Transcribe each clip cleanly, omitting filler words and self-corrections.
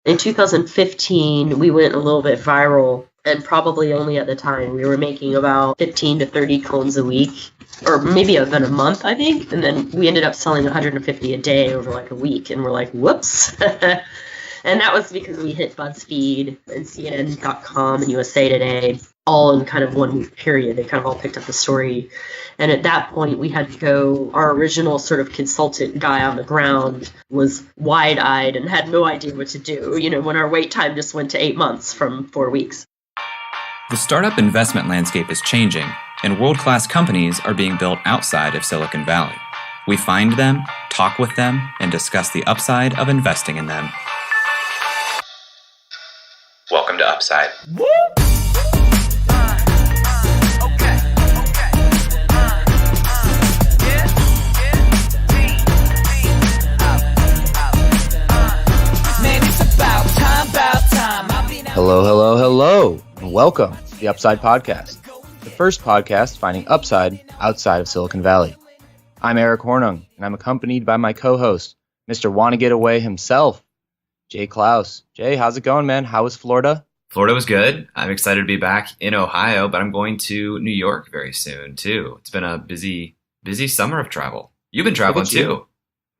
In 2015, we went a little bit viral, and probably only at the time. We were making about 15 to 30 cones a week, or maybe even a month, I think. And then we ended up selling 150 a day over like a week, and we're like, whoops. And that was because we hit BuzzFeed and CNN.com and USA Today all in kind of 1 week period. They kind of all picked up the story. And at that point, we had to go, our original sort of consultant guy on the ground was wide-eyed and had no idea what to do, when our wait time just went to 8 months from 4 weeks. The startup investment landscape is changing, and world-class companies are being built outside of Silicon Valley. We find them, talk with them, and discuss the upside of investing in them. Welcome to Upside. Woo! Hello, and welcome to the Upside Podcast, the first podcast finding upside outside of Silicon Valley. I'm Eric Hornung, and I'm accompanied by my co-host, Mr. Wanna Get Away himself, Jay Klaus. Jay, how's it going, man? How was Florida? Florida was good. I'm excited to be back in Ohio, but I'm going to New York very soon, too. It's been a busy summer of travel. You've been traveling, too.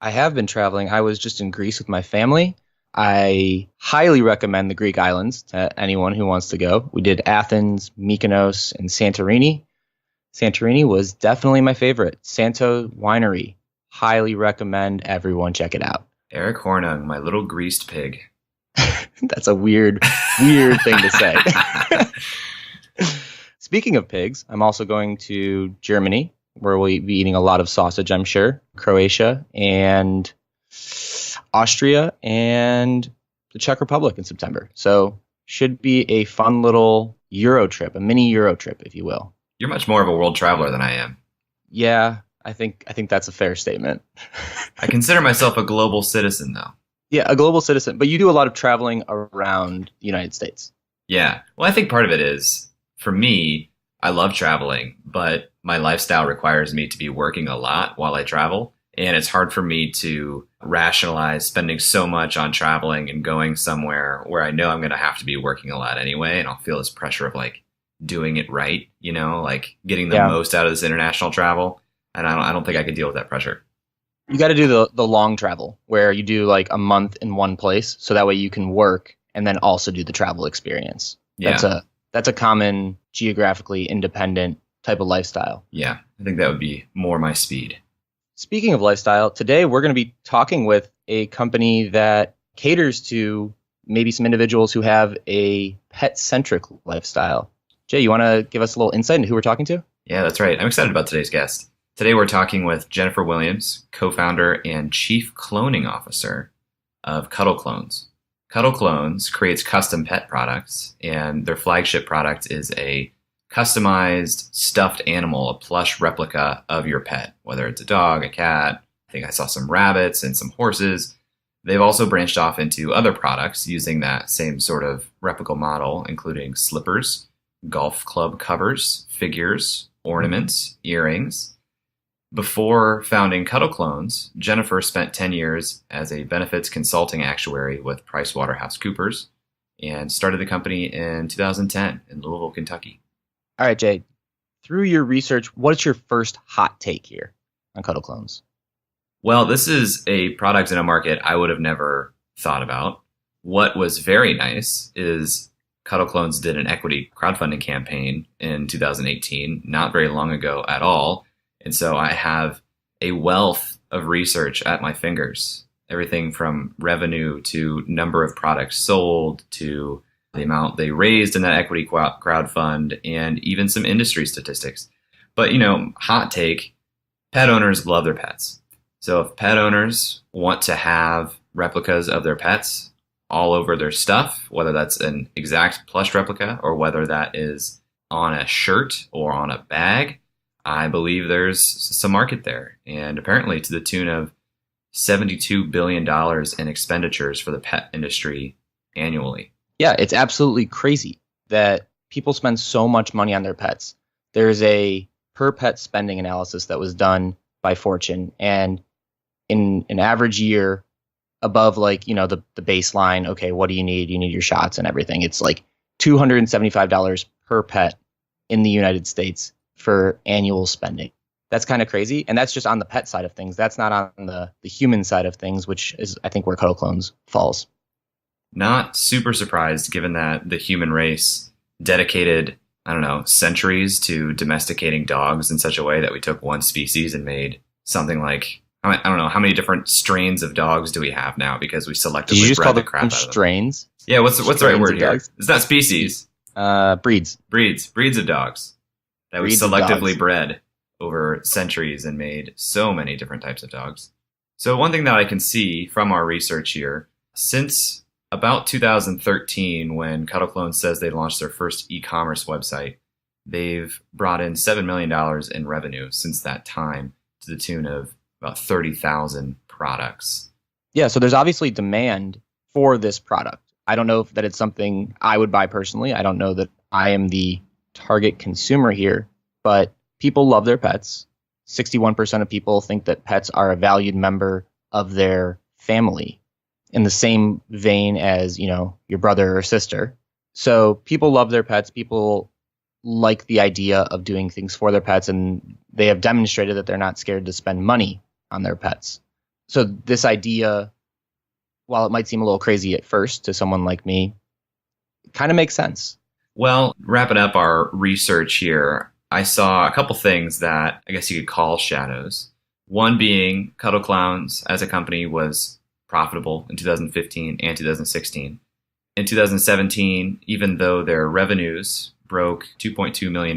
I have been traveling. I was just in Greece with my family. I highly recommend the Greek islands to anyone who wants to go. We did Athens, Mykonos, and Santorini. Santorini was definitely my favorite. Santo Winery. Highly recommend everyone check it out. Eric Hornung, my little greased pig. That's a weird thing to say. Speaking of pigs, I'm also going to Germany, where we'll be eating a lot of sausage, I'm sure. Croatia and Austria and the Czech Republic in September. So should be a fun little Euro trip, a mini Euro trip, if you will. You're much more of a world traveler than I am. Yeah, I think that's a fair statement. I consider myself a global citizen, though. Yeah, a global citizen. But you do a lot of traveling around the United States. Yeah. Well, I think part of it is, for me, I love traveling, but my lifestyle requires me to be working a lot while I travel. And it's hard for me to rationalize spending so much on traveling and going somewhere where I know I'm going to have to be working a lot anyway. And I'll feel this pressure of like doing it right, like getting the most out of this international travel. And I don't think I could deal with that pressure. You got to do the long travel where you do like a month in one place. So that way you can work and then also do the travel experience. Yeah. That's a common geographically independent type of lifestyle. Yeah. I think that would be more my speed. Speaking of lifestyle, today we're going to be talking with a company that caters to maybe some individuals who have a pet-centric lifestyle. Jay, you want to give us a little insight into who we're talking to? Yeah, that's right. I'm excited about today's guest. Today we're talking with Jennifer Williams, co-founder and chief cloning officer of Cuddle Clones. Cuddle Clones creates custom pet products, and their flagship product is a customized stuffed animal, a plush replica of your pet, whether it's a dog, a cat. I think I saw some rabbits and some horses. They've also branched off into other products using that same sort of replica model, including slippers, golf club covers, figures, ornaments, earrings. Before founding Cuddle Clones, Jennifer spent 10 years as a benefits consulting actuary with PricewaterhouseCoopers and started the company in 2010 in Louisville, Kentucky. All right, Jay, through your research, what's your first hot take here on Cuddle Clones? Well, this is a product in a market I would have never thought about. What was very nice is Cuddle Clones did an equity crowdfunding campaign in 2018, not very long ago at all. And so I have a wealth of research at my fingers, everything from revenue to number of products sold to the amount they raised in that equity crowdfund, and even some industry statistics. But, hot take, pet owners love their pets. So if pet owners want to have replicas of their pets all over their stuff, whether that's an exact plush replica or whether that is on a shirt or on a bag, I believe there's some market there. And apparently to the tune of $72 billion in expenditures for the pet industry annually. Yeah, it's absolutely crazy that people spend so much money on their pets. There's a per pet spending analysis that was done by Fortune, and in an average year, above like, the baseline. Okay, what do you need? You need your shots and everything. It's like $275 per pet in the United States for annual spending. That's kind of crazy. And that's just on the pet side of things. That's not on the human side of things, which is, I think, where Cuddle Clones falls. Not super surprised, given that the human race dedicated, I don't know, centuries to domesticating dogs in such a way that we took one species and made something like, I don't know, how many different strains of dogs do we have now because we selectively Did you just bred call the them crap out of them. strains? Yeah, what's the right word here? Dogs? It's not species. Breeds. Breeds of dogs that we Breeds of selectively dogs. bred over centuries and made so many different types of dogs. So one thing that I can see from our research here, since about 2013, when Cuddle Clones says they launched their first e-commerce website, they've brought in $7 million in revenue since that time, to the tune of about 30,000 products. Yeah, so there's obviously demand for this product. I don't know if that it's something I would buy personally. I don't know that I am the target consumer here, but people love their pets. 61% of people think that pets are a valued member of their family, in the same vein as, your brother or sister. So people love their pets. People like the idea of doing things for their pets, and they have demonstrated that they're not scared to spend money on their pets. So this idea, while it might seem a little crazy at first to someone like me, it kind of makes sense. Well, wrapping up our research here, I saw a couple things that I guess you could call shadows. One being Cuddle Clones as a company was profitable in 2015 and 2016. In 2017, even though their revenues broke $2.2 million,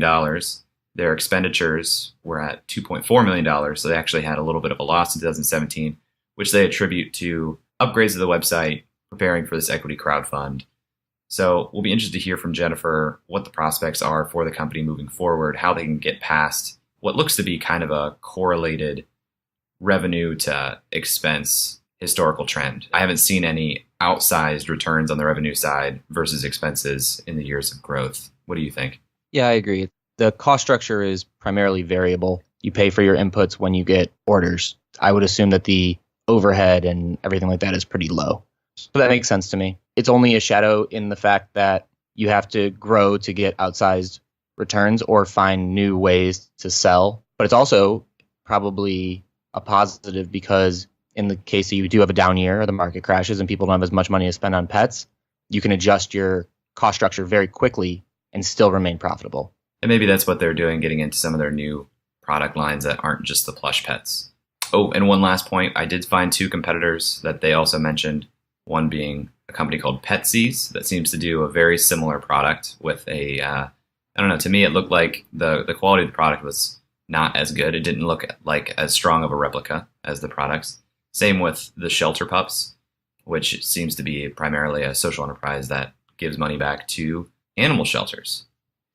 their expenditures were at $2.4 million, so they actually had a little bit of a loss in 2017, which they attribute to upgrades to the website, preparing for this equity crowdfund. So we'll be interested to hear from Jennifer what the prospects are for the company moving forward, how they can get past what looks to be kind of a correlated revenue to expense historical trend. I haven't seen any outsized returns on the revenue side versus expenses in the years of growth. What do you think? Yeah, I agree. The cost structure is primarily variable. You pay for your inputs when you get orders. I would assume that the overhead and everything like that is pretty low. So that makes sense to me. It's only a shadow in the fact that you have to grow to get outsized returns or find new ways to sell. But it's also probably a positive because in the case that you do have a down year or the market crashes and people don't have as much money to spend on pets, you can adjust your cost structure very quickly and still remain profitable. And maybe that's what they're doing, getting into some of their new product lines that aren't just the plush pets. Oh, and one last point. I did find two competitors that they also mentioned, one being a company called Petsies that seems to do a very similar product with a, I don't know, to me it looked like the quality of the product was not as good. It didn't look like as strong of a replica as the products. Same with the shelter pups, which seems to be primarily a social enterprise that gives money back to animal shelters.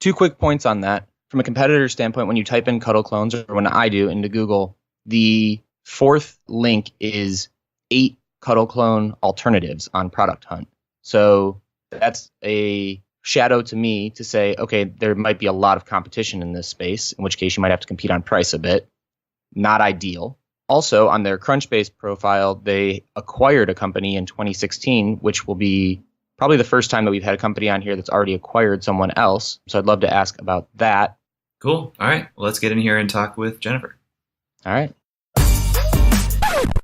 2 quick points on that. From a competitor standpoint, when you type in Cuddle Clones, or when I do into Google, the fourth link is 8 Cuddle Clone alternatives on Product Hunt. So that's a shadow to me to say, okay, there might be a lot of competition in this space, in which case you might have to compete on price a bit. Not ideal. Also, on their Crunchbase profile, they acquired a company in 2016, which will be probably the first time that we've had a company on here that's already acquired someone else. So I'd love to ask about that. Cool. All right. Well, let's get in here and talk with Jennifer. All right.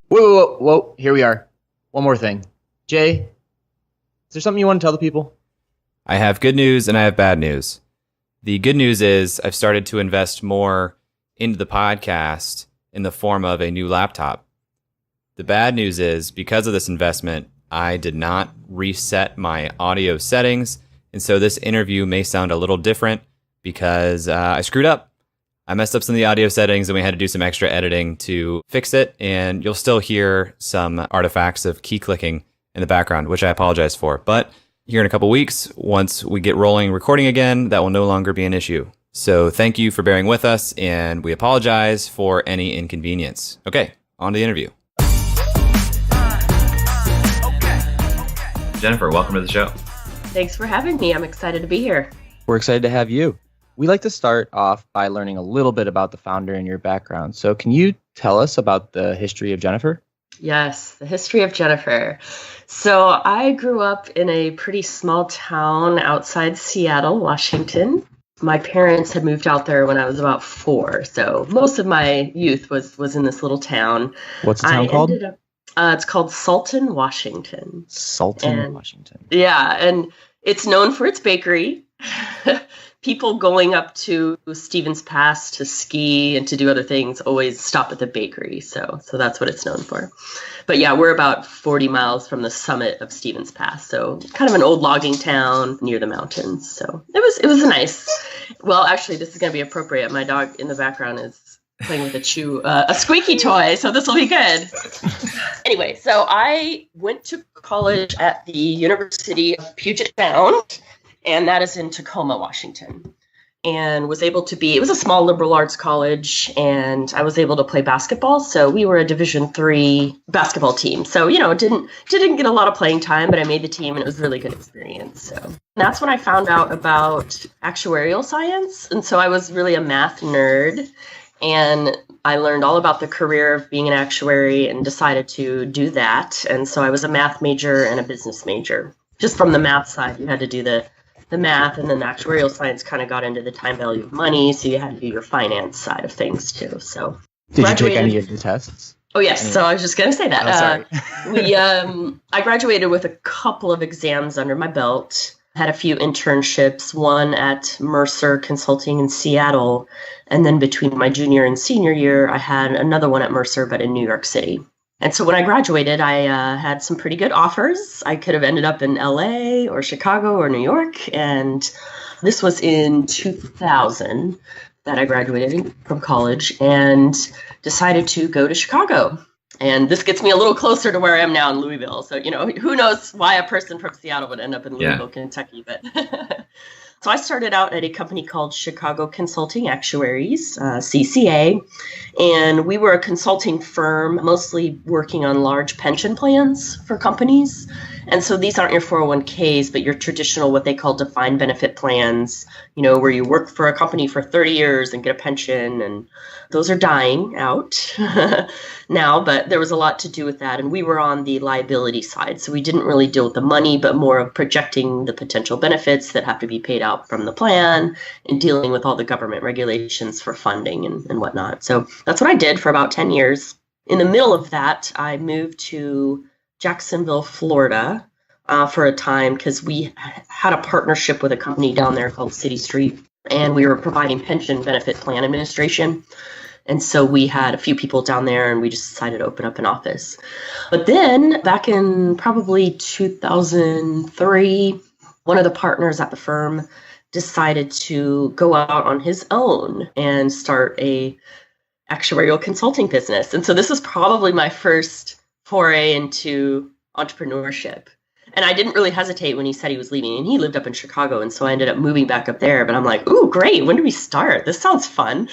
Whoa. Here we are. One more thing. Jay, is there something you want to tell the people? I have good news and I have bad news. The good news is I've started to invest more into the podcast in the form of a new laptop. The bad news is because of this investment, I did not reset my audio settings. And so this interview may sound a little different because I screwed up. I messed up some of the audio settings and we had to do some extra editing to fix it. And you'll still hear some artifacts of key clicking in the background, which I apologize for. But here in a couple weeks, once we get rolling recording again, that will no longer be an issue. So thank you for bearing with us, and we apologize for any inconvenience. Okay, on to the interview. Jennifer, welcome to the show. Thanks for having me. I'm excited to be here. We're excited to have you. We like to start off by learning a little bit about the founder and your background. So can you tell us about the history of Jennifer? Yes, the history of Jennifer. So I grew up in a pretty small town outside Seattle, Washington. My parents had moved out there when I was about 4, so most of my youth was in this little town. What's the town called? It's called Sultan, Washington. Sultan, Washington. Yeah, and it's known for its bakery. People going up to Stevens Pass to ski and to do other things always stop at the bakery. So that's what it's known for. But yeah, we're about 40 miles from the summit of Stevens Pass. So kind of an old logging town near the mountains. So it was nice. Well, actually, this is going to be appropriate. My dog in the background is playing with a squeaky toy. So this will be good. Anyway, so I went to college at the University of Puget Sound. And that is in Tacoma, Washington, and was able to it was a small liberal arts college, and I was able to play basketball. So we were a Division III basketball team. So, didn't get a lot of playing time, but I made the team and it was a really good experience. So that's when I found out about actuarial science. And so I was really a math nerd, and I learned all about the career of being an actuary and decided to do that. And so I was a math major and a business major. Just from the math side, you had to do the math, and then the actuarial science kind of got into the time value of money, so you had to do your finance side of things too. So did you take any of the tests? Oh yes, so I was just going to say that. I graduated with a couple of exams under my belt, had a few internships, one at Mercer Consulting in Seattle, and then between my junior and senior year, I had another one at Mercer, but in New York City. And so when I graduated, I had some pretty good offers. I could have ended up in LA or Chicago or New York. And this was in 2000 that I graduated from college and decided to go to Chicago. And this gets me a little closer to where I am now in Louisville. So, who knows why a person from Seattle would end up in Louisville, Kentucky. But so I started out at a company called Chicago Consulting Actuaries, CCA, and we were a consulting firm mostly working on large pension plans for companies. And so these aren't your 401ks, but your traditional, what they call defined benefit plans, where you work for a company for 30 years and get a pension. And those are dying out now, but there was a lot to do with that. And we were on the liability side. So we didn't really deal with the money, but more of projecting the potential benefits that have to be paid out from the plan and dealing with all the government regulations for funding and whatnot. So that's what I did for about 10 years. In the middle of that, I moved to Jacksonville, Florida for a time because we had a partnership with a company down there called City Street, and we were providing pension benefit plan administration. And so we had a few people down there, and we just decided to open up an office. But then back in probably 2003, one of the partners at the firm decided to go out on his own and start a actuarial consulting business. And so this was probably my first foray into entrepreneurship. And I didn't really hesitate when he said he was leaving. And he lived up in Chicago. And so I ended up moving back up there. But I'm like, ooh, great. When do we start? This sounds fun.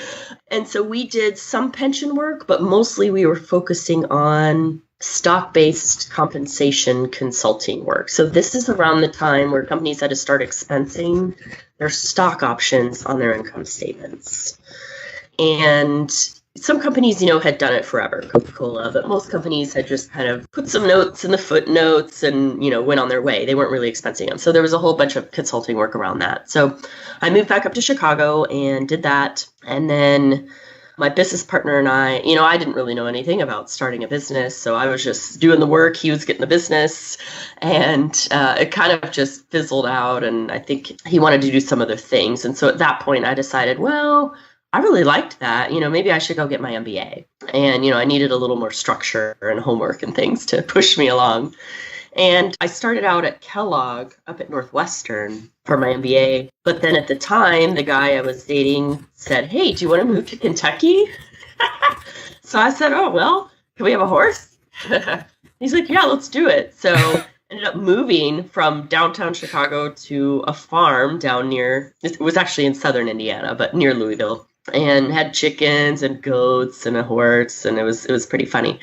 And so we did some pension work, but mostly we were focusing on stock-based compensation consulting work. So this is around the time where companies had to start expensing their stock options on their income statements. And some companies, had done it forever, Coca-Cola, but most companies had just kind of put some notes in the footnotes and, went on their way. They weren't really expensing them. So there was a whole bunch of consulting work around that. So I moved back up to Chicago and did that. And then my business partner and I didn't really know anything about starting a business. So I was just doing the work. He was getting the business. And it kind of just fizzled out. And I think he wanted to do some other things. And so at that point, I decided, well, I really liked that. Maybe I should go get my MBA. And, I needed a little more structure and homework and things to push me along. And I started out at Kellogg up at Northwestern for my MBA. But then at the time, the guy I was dating said, hey, do you want to move to Kentucky? So I said, oh, well, can we have a horse? He's like, yeah, let's do it. So ended up moving from downtown Chicago to a farm down near, it was actually in southern Indiana, but near Louisville. And had chickens and goats and a horse, and it was pretty funny.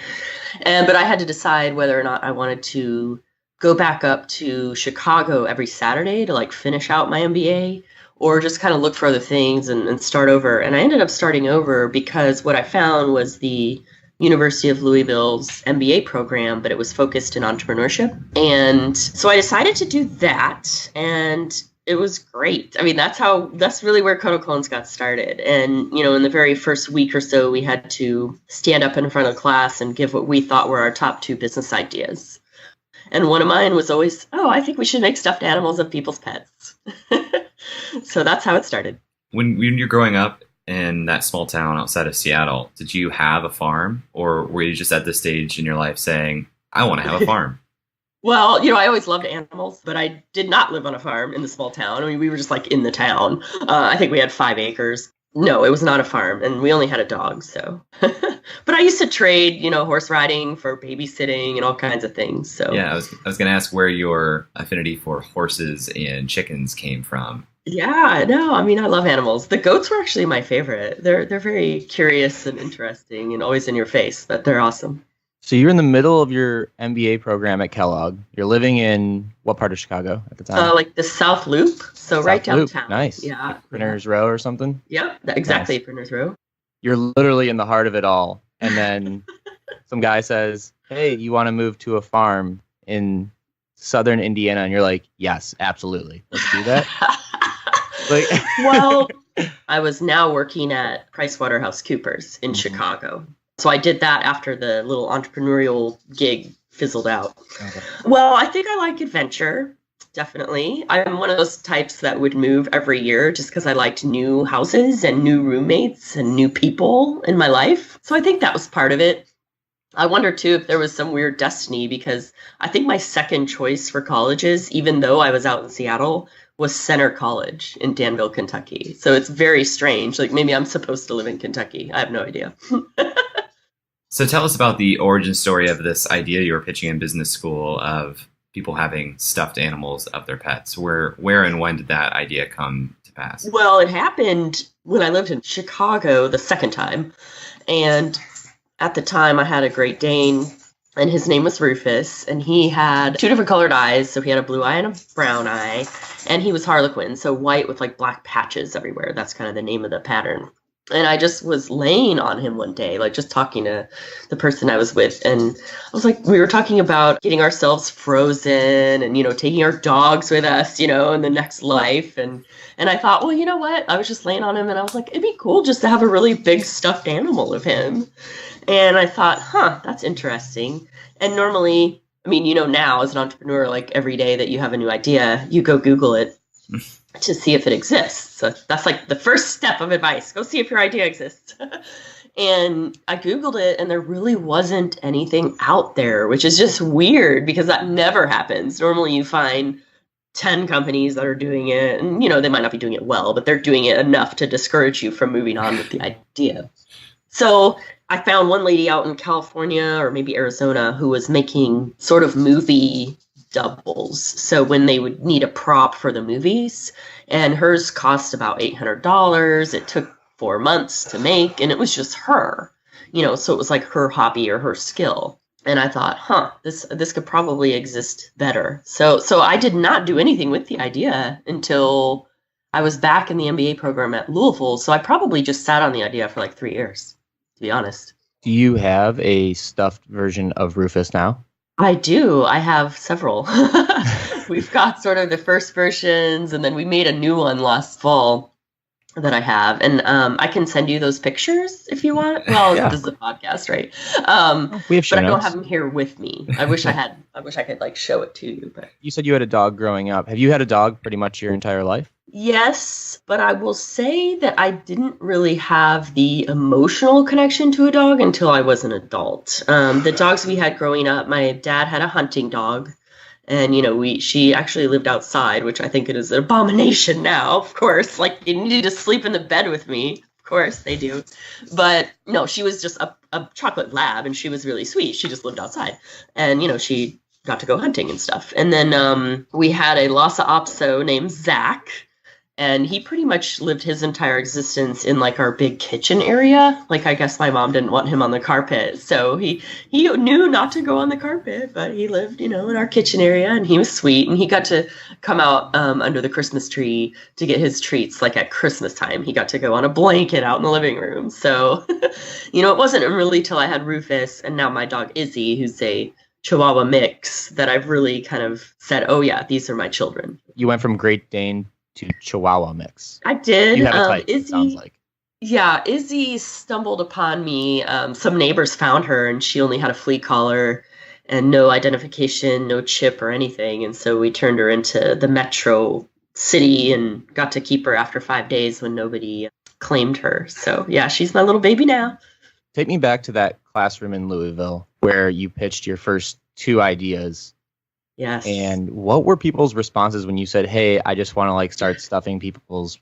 But I had to decide whether or not I wanted to go back up to Chicago every Saturday to finish out my MBA, or just kind of look for other things and start over. And I ended up starting over because what I found was the University of Louisville's MBA program, but it was focused in entrepreneurship. And so I decided to do that, and it was great. I mean, that's really where Cuddle Clones got started. And, in the very first week or so, we had to stand up in front of class and give what we thought were our top 2 business ideas. And one of mine was always, I think we should make stuffed animals of people's pets. So that's how it started. When you're growing up in that small town outside of Seattle, did you have a farm, or were you just at this stage in your life saying, I want to have a farm? Well, I always loved animals, but I did not live on a farm in the small town. I mean, we were just like in the town. I think we had 5 acres. No, it was not a farm, and we only had a dog, so. But I used to trade, horse riding for babysitting and all kinds of things. So yeah, I was going to ask where your affinity for horses and chickens came from. Yeah, no, I mean, I love animals. The goats were actually my favorite. They're very curious and interesting and always in your face, but they're awesome. So you're in the middle of your MBA program at Kellogg. You're living in what part of Chicago at the time? Like the South Loop, so South right Loop. downtown. Nice. Yeah. Like Printer's Row or something? Yep, exactly, Nice. Printer's Row. You're literally in the heart of it all. And then some guy says, hey, you want to move to a farm in southern Indiana? And you're like, yes, absolutely. Let's do that. Well, I was now working at PricewaterhouseCoopers in Chicago. So I did that after the little entrepreneurial gig fizzled out. Okay. Well, I think I like adventure, definitely. I'm one of those types that would move every year just because I liked new houses and new roommates and new people in my life. So I think that was part of it. I wonder, too, if there was some weird destiny, because I think my second choice for colleges, even though I was out in Seattle, was Center College in Danville, Kentucky. So it's very strange. Like, maybe I'm supposed to live in Kentucky. I have no idea. So tell us about the origin story of this idea you were pitching in business school of people having stuffed animals of their pets. Where and when did that idea come to pass? Well, it happened when I lived in Chicago the second time. And at the time, I had a Great Dane, and his name was Rufus, and he had 2 different colored eyes. So he had a blue eye and a brown eye, and he was Harlequin, so white with like black patches everywhere. That's kind of the name of the pattern. And I just was laying on him one day, like just talking to the person I was with. And I was like, we were talking about getting ourselves frozen and, taking our dogs with us, in the next life. And I thought, well, you know what? I was just laying on him and I was like, it'd be cool just to have a really big stuffed animal of him. And I thought, that's interesting. And normally, I mean, now as an entrepreneur, like every day that you have a new idea, you go Google it to see if it exists. So that's like the first step of advice. Go see if your idea exists. And I Googled it, and there really wasn't anything out there, which is just weird because that never happens. Normally you find 10 companies that are doing it, and they might not be doing it well, but they're doing it enough to discourage you from moving on with the idea. So I found one lady out in California or maybe Arizona who was making sort of movie doubles. So when they would need a prop for the movies, and hers cost about $800. It took 4 months to make, and it was just her, so it was like her hobby or her skill. And I thought, this could probably exist better. So I did not do anything with the idea until I was back in the MBA program at Louisville. So I probably just sat on the idea for like 3 years, to be honest. Do you have a stuffed version of Rufus now? I do. I have several. We've got sort of the first versions, and then we made a new one last fall that I have. And I can send you those pictures if you want. Well, yeah. This is a podcast, right? We have show but I don't notes. have them here with me. I wish I could like show it to you. But you said you had a dog growing up. Have you had a dog pretty much your entire life? Yes, but I will say that I didn't really have the emotional connection to a dog until I was an adult. The dogs we had growing up, my dad had a hunting dog, and she actually lived outside, which I think it is an abomination now. Of course, like you needed to sleep in the bed with me. Of course they do, but no, she was just a chocolate lab, and she was really sweet. She just lived outside, and she got to go hunting and stuff. And then we had a Lhasa Apso named Zach. And he pretty much lived his entire existence in like our big kitchen area. Like, I guess my mom didn't want him on the carpet. So he knew not to go on the carpet, but he lived, in our kitchen area, and he was sweet. And he got to come out under the Christmas tree to get his treats. Like at Christmas time, he got to go on a blanket out in the living room. So, it wasn't really till I had Rufus and now my dog Izzy, who's a Chihuahua mix, that I've really kind of said, oh yeah, these are my children. You went from Great Dane to Chihuahua mix. I did. You have a type, Izzy, it sounds like. Yeah, Izzy stumbled upon me. Some neighbors found her, and she only had a flea collar and no identification, no chip or anything. And so we turned her into the metro city and got to keep her after 5 days when nobody claimed her. So yeah, she's my little baby now. Take me back to that classroom in Louisville where you pitched your first 2 ideas. Yes. And what were people's responses when you said, hey, I just want to start stuffing people's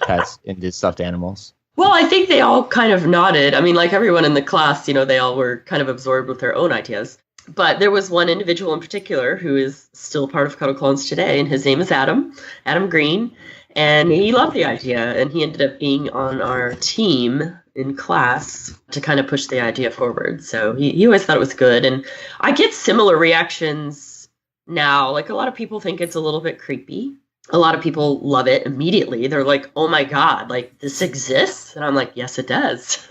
pets into stuffed animals? Well, I think they all kind of nodded. I mean, like everyone in the class, they all were kind of absorbed with their own ideas. But there was one individual in particular who is still part of Cuddle Clones today, and his name is Adam Green. And he loved the idea, and he ended up being on our team in class to kind of push the idea forward. So he always thought it was good. And I get similar reactions now. Like, a lot of people think it's a little bit creepy. A lot of people love it immediately. They're like, oh my God, like this exists? And I'm like, yes, it does.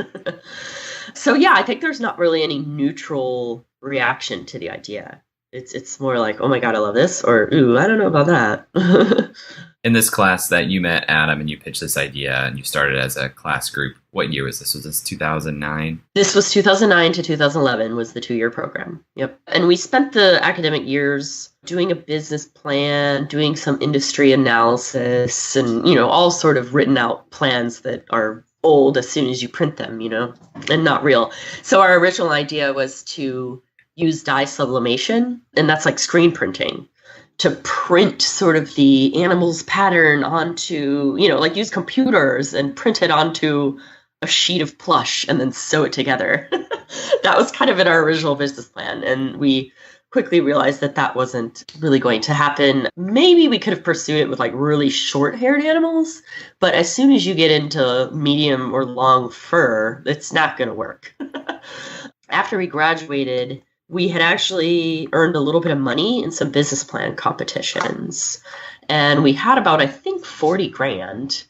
So yeah, I think there's not really any neutral reaction to the idea. It's more like, oh my God, I love this, or ooh, I don't know about that. In this class that you met Adam and you pitched this idea and you started as a class group, what year was this? Was this 2009? This was 2009 to 2011 was the 2-year program. Yep. And we spent the academic years doing a business plan, doing some industry analysis, and, all sort of written out plans that are old as soon as you print them, and not real. So our original idea was to use dye sublimation, and that's like screen printing, to print sort of the animal's pattern onto, like use computers and print it onto a sheet of plush and then sew it together. That was kind of in our original business plan. And we quickly realized that that wasn't really going to happen. Maybe we could have pursued it with like really short-haired animals, but as soon as you get into medium or long fur, it's not going to work. After we graduated, we had actually earned a little bit of money in some business plan competitions. And we had about, I think, 40 grand.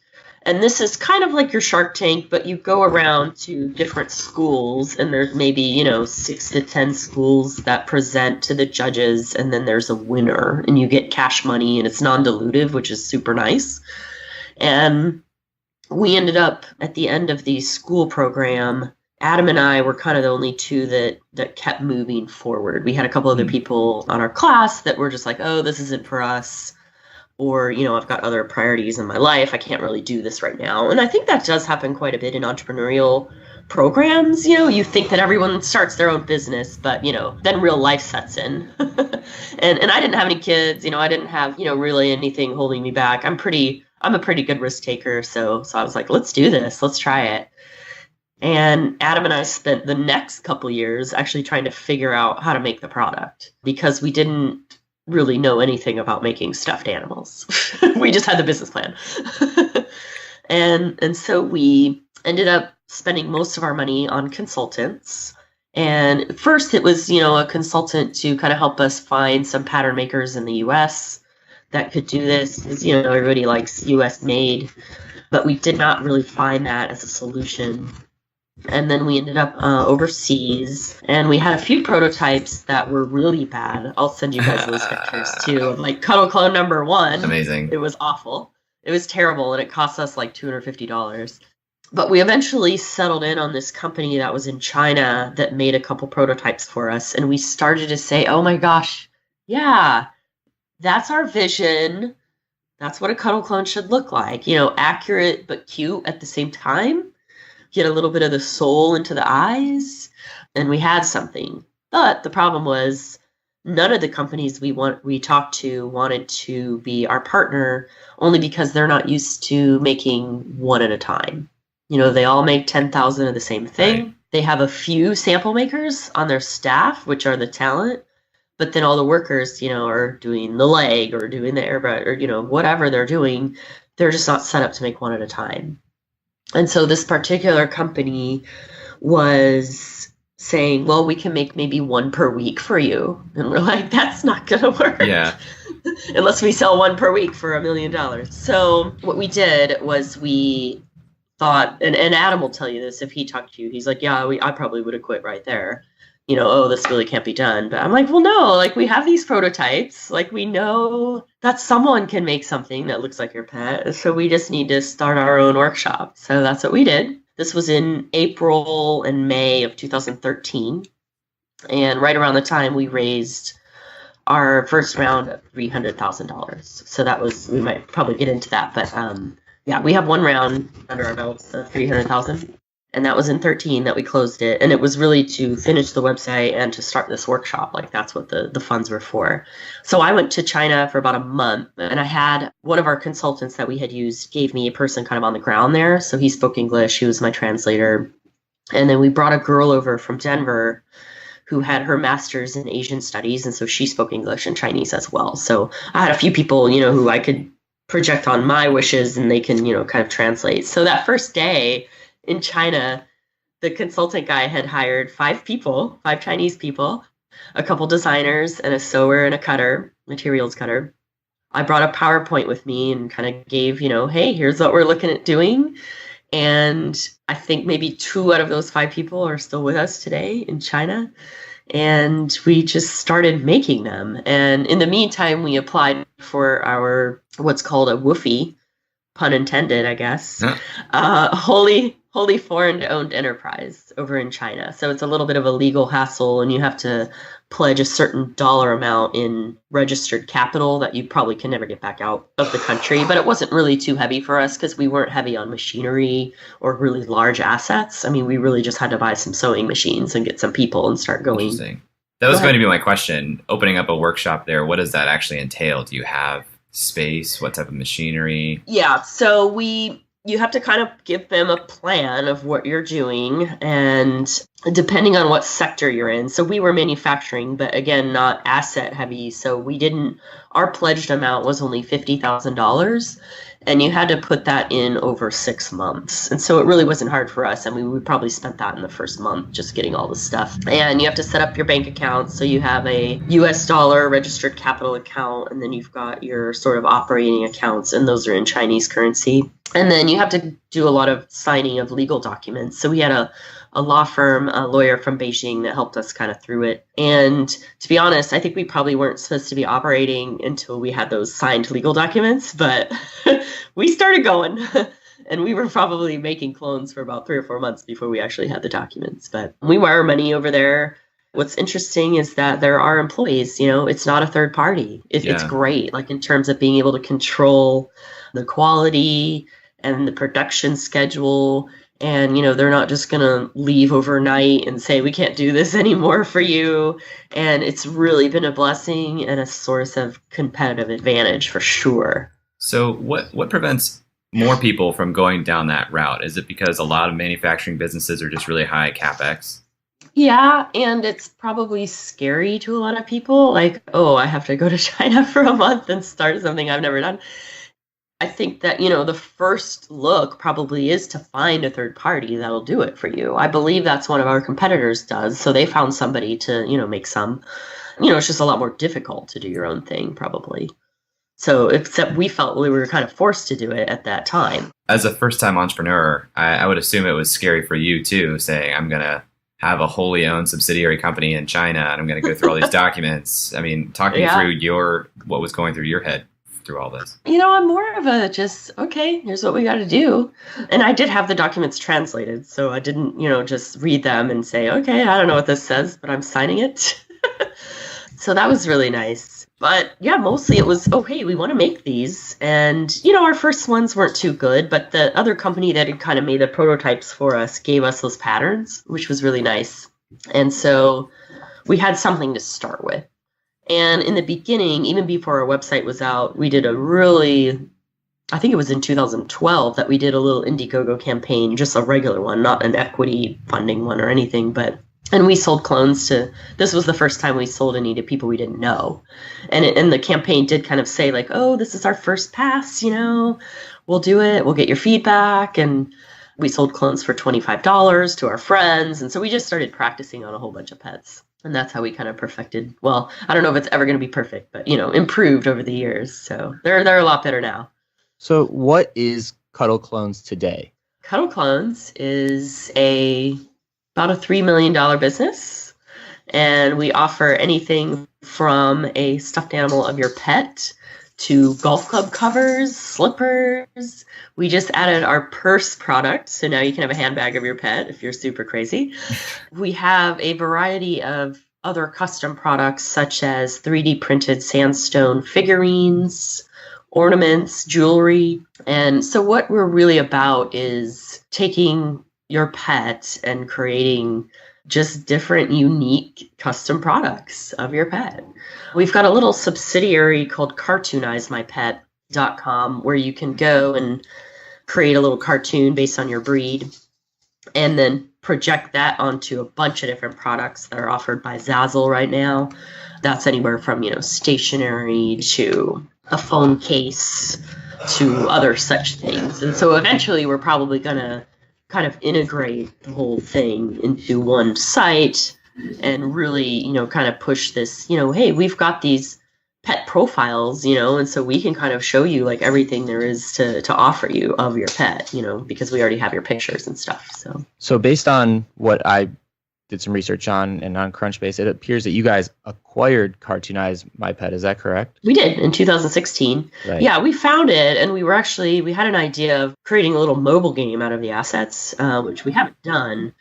And this is kind of like your Shark Tank, but you go around to different schools, and there's maybe, 6 to 10 schools that present to the judges, and then there's a winner, and you get cash money, and it's non-dilutive, which is super nice. And we ended up, at the end of the school program, Adam and I were kind of the only 2 that kept moving forward. We had a couple other people on our class that were just like, oh, this isn't for us. Or, I've got other priorities in my life. I can't really do this right now. And I think that does happen quite a bit in entrepreneurial programs. You think that everyone starts their own business, but, then real life sets in. and I didn't have any kids. I didn't have, really anything holding me back. I'm a pretty good risk taker. So I was like, let's do this. Let's try it. And Adam and I spent the next couple years actually trying to figure out how to make the product, because we didn't really know anything about making stuffed animals. We just had the business plan. And so we ended up spending most of our money on consultants. And first it was, a consultant to kind of help us find some pattern makers in the US that could do this, because, everybody likes US made, but we did not really find that as a solution. And then we ended up overseas, and we had a few prototypes that were really bad. I'll send you guys those pictures too, of like Cuddle Clone number 1. Amazing. It was awful. It was terrible, and it cost us like $250. But we eventually settled in on this company that was in China that made a couple prototypes for us, and we started to say, oh my gosh, yeah, that's our vision. That's what a Cuddle Clone should look like. Accurate but cute at the same time. Get a little bit of the soul into the eyes, and we had something. But the problem was none of the companies we talked to wanted to be our partner, only because they're not used to making one at a time. They all make 10,000 of the same thing. Right. They have a few sample makers on their staff, which are the talent, But then all the workers, are doing the leg or doing the airbrush or, whatever they're doing, they're just not set up to make one at a time. And so this particular company was saying, well, we can make maybe one per week for you. And we're like, that's not going to work. Yeah. Unless we sell one per week for $1 million. So what we did was we thought, and Adam will tell you this if he talked to you, he's like, yeah, I probably would have quit right there. This really can't be done. But I'm like, well, no, like we have these prototypes. Like we know that someone can make something that looks like your pet. So we just need to start our own workshop. So that's what we did. This was in April and May of 2013. And right around the time we raised our first round of $300,000. So that was, we might probably get into that. But yeah, we have one round under our belts of $300,000. And that was in 13 that we closed it. And it was really to finish the website and to start this workshop. Like that's what the funds were for. So I went to China for about a month, and I had one of our consultants that we had used gave me a person kind of on the ground there. So he spoke English. He was my translator. And then we brought a girl over from Denver who had her master's in Asian studies. And so she spoke English and Chinese as well. So I had a few people, who I could project on my wishes and they can, kind of translate. So that first day, in China, the consultant guy had hired 5 Chinese people, a couple designers and a sewer and a cutter, materials cutter. I brought a PowerPoint with me and kind of gave, hey, here's what we're looking at doing. And I think maybe 2 out of those 5 people are still with us today in China. And we just started making them. And in the meantime, we applied for our what's called a WOOFie, pun intended, I guess, wholly foreign-owned enterprise over in China. So it's a little bit of a legal hassle, and you have to pledge a certain dollar amount in registered capital that you probably can never get back out of the country. But it wasn't really too heavy for us because we weren't heavy on machinery or really large assets. I mean, we really just had to buy some sewing machines and get some people and start going. Interesting. That was going to be my question. Opening up a workshop there, what does that actually entail? Do you have space? What type of machinery? Yeah, so you have to kind of give them a plan of what you're doing, and depending on what sector you're in. So we were manufacturing, but again, not asset heavy. So our pledged amount was only $50,000, and you had to put that in over 6 months. And so it really wasn't hard for us. I mean, we probably spent that in the first month just getting all the stuff. And you have to set up your bank account. So you have a US dollar registered capital account, and then you've got your sort of operating accounts, and those are in Chinese currency. And then you have to do a lot of signing of legal documents. So we had a law firm, a lawyer from Beijing that helped us kind of through it. And to be honest, I think we probably weren't supposed to be operating until we had those signed legal documents, but we started going. And we were probably making clones for about 3 or 4 months before we actually had the documents. But we wire money over there. What's interesting is that there are employees, it's not a third party. It's great, like in terms of being able to control the quality and the production schedule. And, they're not just going to leave overnight and say, we can't do this anymore for you. And it's really been a blessing and a source of competitive advantage for sure. So what prevents more people from going down that route? Is it because a lot of manufacturing businesses are just really high CapEx? Yeah, and it's probably scary to a lot of people. Like, oh, I have to go to China for a month and start something I've never done. I think that, the first look probably is to find a third party that'll do it for you. I believe that's one of our competitors does. So they found somebody to, make some. It's just a lot more difficult to do your own thing, probably. So except we felt we were kind of forced to do it at that time. As a first-time entrepreneur, I would assume it was scary for you, too, saying, I'm going to have a wholly owned subsidiary company in China, and I'm going to go through all these documents. I mean, talk me through what was going through your head through all this. I'm more of a just, okay, here's what we got to do. And I did have the documents translated, so I didn't, just read them and say, okay, I don't know what this says, but I'm signing it. So that was really nice. But yeah, mostly it was, oh, hey, we want to make these. And, our first ones weren't too good, but the other company that had kind of made the prototypes for us gave us those patterns, which was really nice. And so we had something to start with. And in the beginning, even before our website was out, we did I think it was in 2012 that we did a little Indiegogo campaign, just a regular one, not an equity funding one or anything, but And we sold clones this was the first time we sold any to people we didn't know. And the campaign did kind of say like, oh, this is our first pass, we'll do it. We'll get your feedback. And we sold clones for $25 to our friends. And so we just started practicing on a whole bunch of pets. And that's how we kind of perfected. Well, I don't know if it's ever going to be perfect, but, improved over the years. So they're a lot better now. So what is Cuddle Clones today? Cuddle Clones is about a $3 million business. And we offer anything from a stuffed animal of your pet to golf club covers, slippers. We just added our purse product, so now you can have a handbag of your pet if you're super crazy. We have a variety of other custom products such as 3D printed sandstone figurines, ornaments, jewelry. And so what we're really about is taking your pet and creating just different, unique custom products of your pet. We've got a little subsidiary called cartoonizemypet.com where you can go and create a little cartoon based on your breed and then project that onto a bunch of different products that are offered by Zazzle right now. That's anywhere from, stationery to a phone case to other such things. And so eventually we're probably going to kind of integrate the whole thing into one site and really, kind of push this, hey, we've got these pet profiles, and so we can kind of show you like everything there is to offer you of your pet, because we already have your pictures and stuff. So based on what I did some research on and on Crunchbase, it appears that you guys acquired Cartoonize My Pet. Is that correct? We did in 2016. Right. Yeah, we found it, and we had an idea of creating a little mobile game out of the assets, which we haven't done.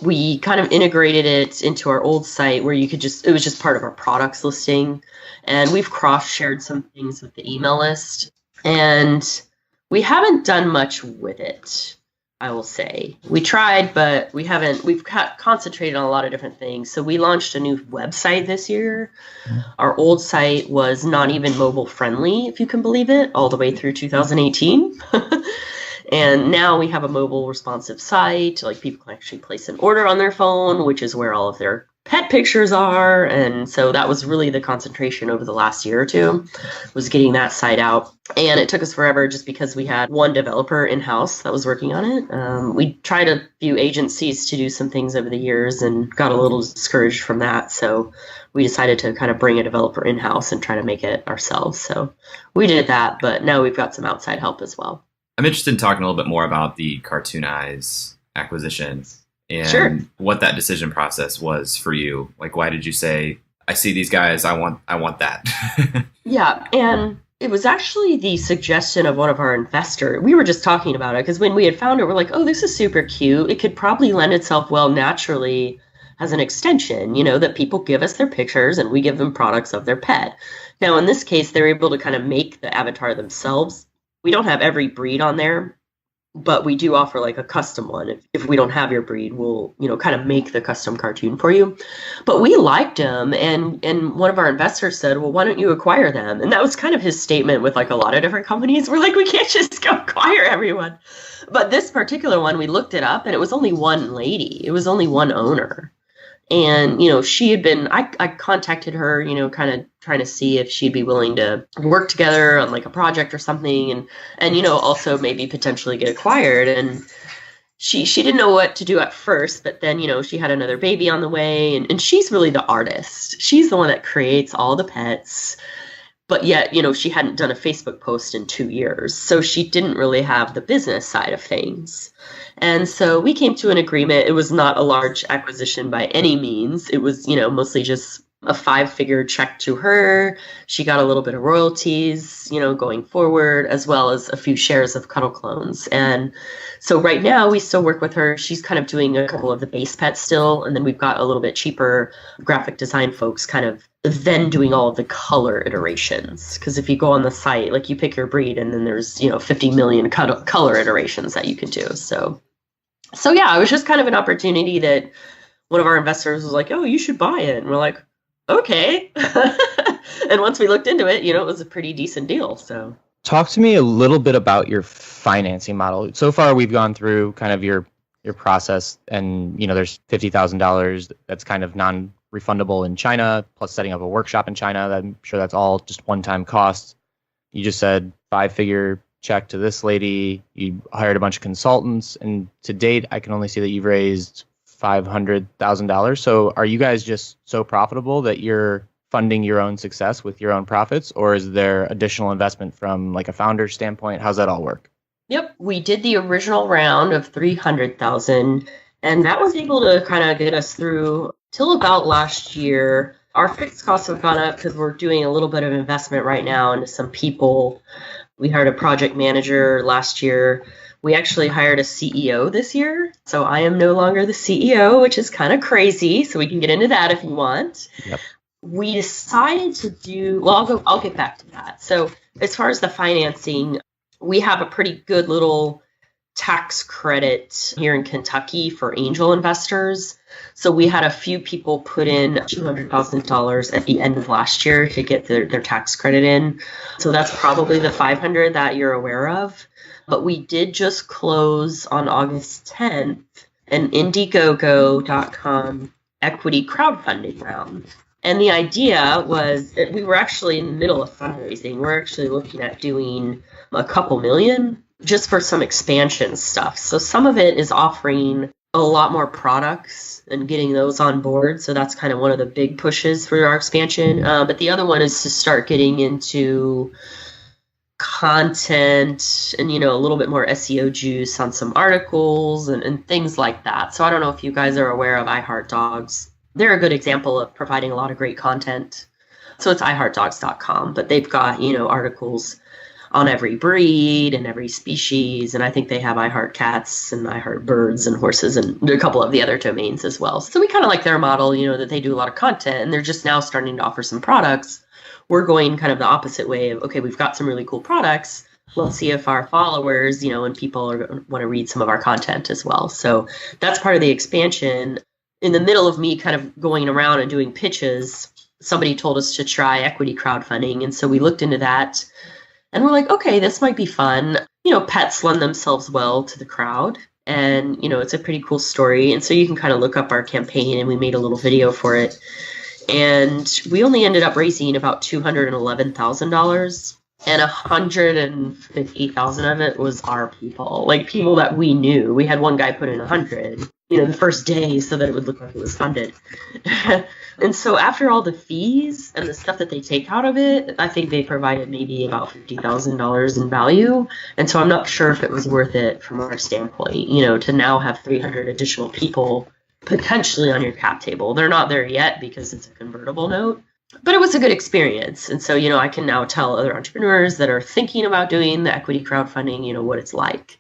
We kind of integrated it into our old site where it was just part of our products listing. And we've cross-shared some things with the email list. And we haven't done much with it, I will say. We tried, but we've concentrated on a lot of different things. So we launched a new website this year. Our old site was not even mobile friendly, if you can believe it, all the way through 2018. And now we have a mobile responsive site. Like people can actually place an order on their phone, which is where all of their pet pictures are. And so that was really the concentration over the last year or two, was getting that site out. And it took us forever just because we had one developer in-house that was working on it. We tried a few agencies to do some things over the years and got a little discouraged from that. So we decided to kind of bring a developer in-house and try to make it ourselves. So we did that, but now we've got some outside help as well. I'm interested in talking a little bit more about the Cartoonize acquisition and Sure. what that decision process was for you. Like, why did you say, I see these guys, I want that? Yeah, and it was actually the suggestion of one of our investors. We were just talking about it because when we had found it, we're like, oh, this is super cute. It could probably lend itself well naturally as an extension, that people give us their pictures and we give them products of their pet. Now, in this case, they're able to kind of make the avatar themselves. We don't have every breed on there, but we do offer like a custom one. If we don't have your breed, we'll, kind of make the custom cartoon for you. But we liked them, and one of our investors said, well, why don't you acquire them? And that was kind of his statement with like a lot of different companies. We're like, we can't just go acquire everyone. But this particular one, we looked it up, and it was only one lady. It was only one owner. And, she had been, I contacted her, kind of trying to see if she'd be willing to work together on like a project or something and also maybe potentially get acquired. And she didn't know what to do at first, but then, she had another baby on the way and she's really the artist. She's the one that creates all the pets. But yet, she hadn't done a Facebook post in 2 years. So she didn't really have the business side of things. And so we came to an agreement. It was not a large acquisition by any means. It was, mostly just a 5-figure check to her. She got a little bit of royalties, going forward, as well as a few shares of Cuddle Clones. And so right now we still work with her. She's kind of doing a couple of the base pets still. And then we've got a little bit cheaper graphic design folks kind of then doing all of the color iterations. Because if you go on the site, like you pick your breed and then there's, 50 million color iterations that you can do. So yeah, it was just kind of an opportunity that one of our investors was like, oh, you should buy it. And we're like, okay. And once we looked into it, it was a pretty decent deal. So talk to me a little bit about your financing model. So far, we've gone through kind of your your process, and there's $50,000 that's kind of non-refundable in China, plus setting up a workshop in China. I'm sure that's all just one-time costs. You just said 5-figure check to this lady. You hired a bunch of consultants, and to date, I can only see that you've raised $500,000. So are you guys just so profitable that you're funding your own success with your own profits, or is there additional investment from like a founder standpoint? How's that all work? Yep, we did the original round of 300,000, and that was able to kind of get us through till about last year. Our fixed costs have gone up because we're doing a little bit of investment right now into some people. We hired a project manager last year. We actually hired a CEO this year. So I am no longer the CEO, which is kind of crazy. So we can get into that if you want. Yep. We decided to do, well, I'll get back to that. So as far as the financing, we have a pretty good little tax credit here in Kentucky for angel investors. So we had a few people put in $200,000 at the end of last year to get their tax credit in. So that's probably the 500 that you're aware of. But we did just close on August 10th an Indiegogo.com equity crowdfunding round. And the idea was that we were actually in the middle of fundraising. We're actually looking at doing a couple million just for some expansion stuff. So some of it is offering a lot more products and getting those on board. So that's kind of one of the big pushes for our expansion. But the other one is to start getting into content and, a little bit more SEO juice on some articles and things like that. So I don't know if you guys are aware of I Heart Dogs. They're a good example of providing a lot of great content. So it's iheartdogs.com, but they've got, articles on every breed and every species. And I think they have I Heart Cats and I Heart Birds and Horses and a couple of the other domains as well. So we kind of like their model, that they do a lot of content and they're just now starting to offer some products. We're going kind of the opposite way of, okay, we've got some really cool products. Let's see if our followers, and people want to read some of our content as well. So that's part of the expansion. In the middle of me kind of going around and doing pitches, somebody told us to try equity crowdfunding. And so we looked into that and we're like, okay, this might be fun. Pets lend themselves well to the crowd. And, it's a pretty cool story. And so you can kind of look up our campaign and we made a little video for it. And we only ended up raising about $211,000. And $150,000 of it was our people, like people that we knew. We had one guy put in 100, the first day so that it would look like it was funded. And so after all the fees and the stuff that they take out of it, I think they provided maybe about $50,000 in value. And so I'm not sure if it was worth it from our standpoint, to now have 300 additional people potentially on your cap table. They're not there yet because it's a convertible note. But it was a good experience. And so, I can now tell other entrepreneurs that are thinking about doing the equity crowdfunding, what it's like.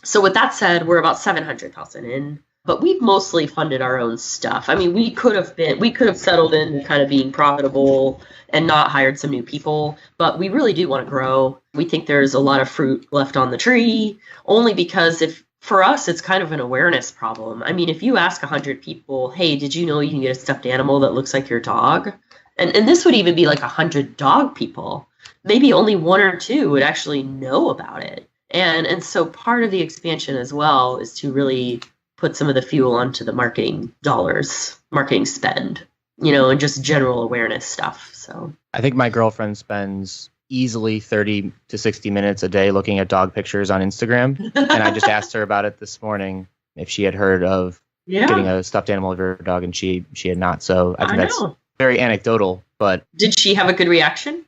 So with that said, we're about 700,000 in, but we've mostly funded our own stuff. I mean, we could have settled in kind of being profitable and not hired some new people, but we really do want to grow. We think there's a lot of fruit left on the tree, only because for us, it's kind of an awareness problem. I mean, if you ask 100 people, hey, did you know you can get a stuffed animal that looks like your dog? And this would even be like 100 dog people. Maybe only one or two would actually know about it. And so part of the expansion as well is to really put some of the fuel onto the marketing dollars, marketing spend, and just general awareness stuff. So I think my girlfriend spends easily 30 to 60 minutes a day looking at dog pictures on Instagram. And I just asked her about it this morning, if she had heard of getting a stuffed animal of her dog, and she had not. So I think that's very anecdotal, but... Did she have a good reaction?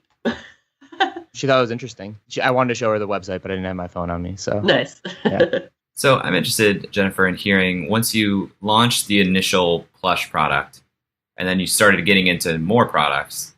She thought it was interesting. I wanted to show her the website, but I didn't have my phone on me. So nice. Yeah. So I'm interested, Jennifer, in hearing, once you launched the initial plush product and then you started getting into more products,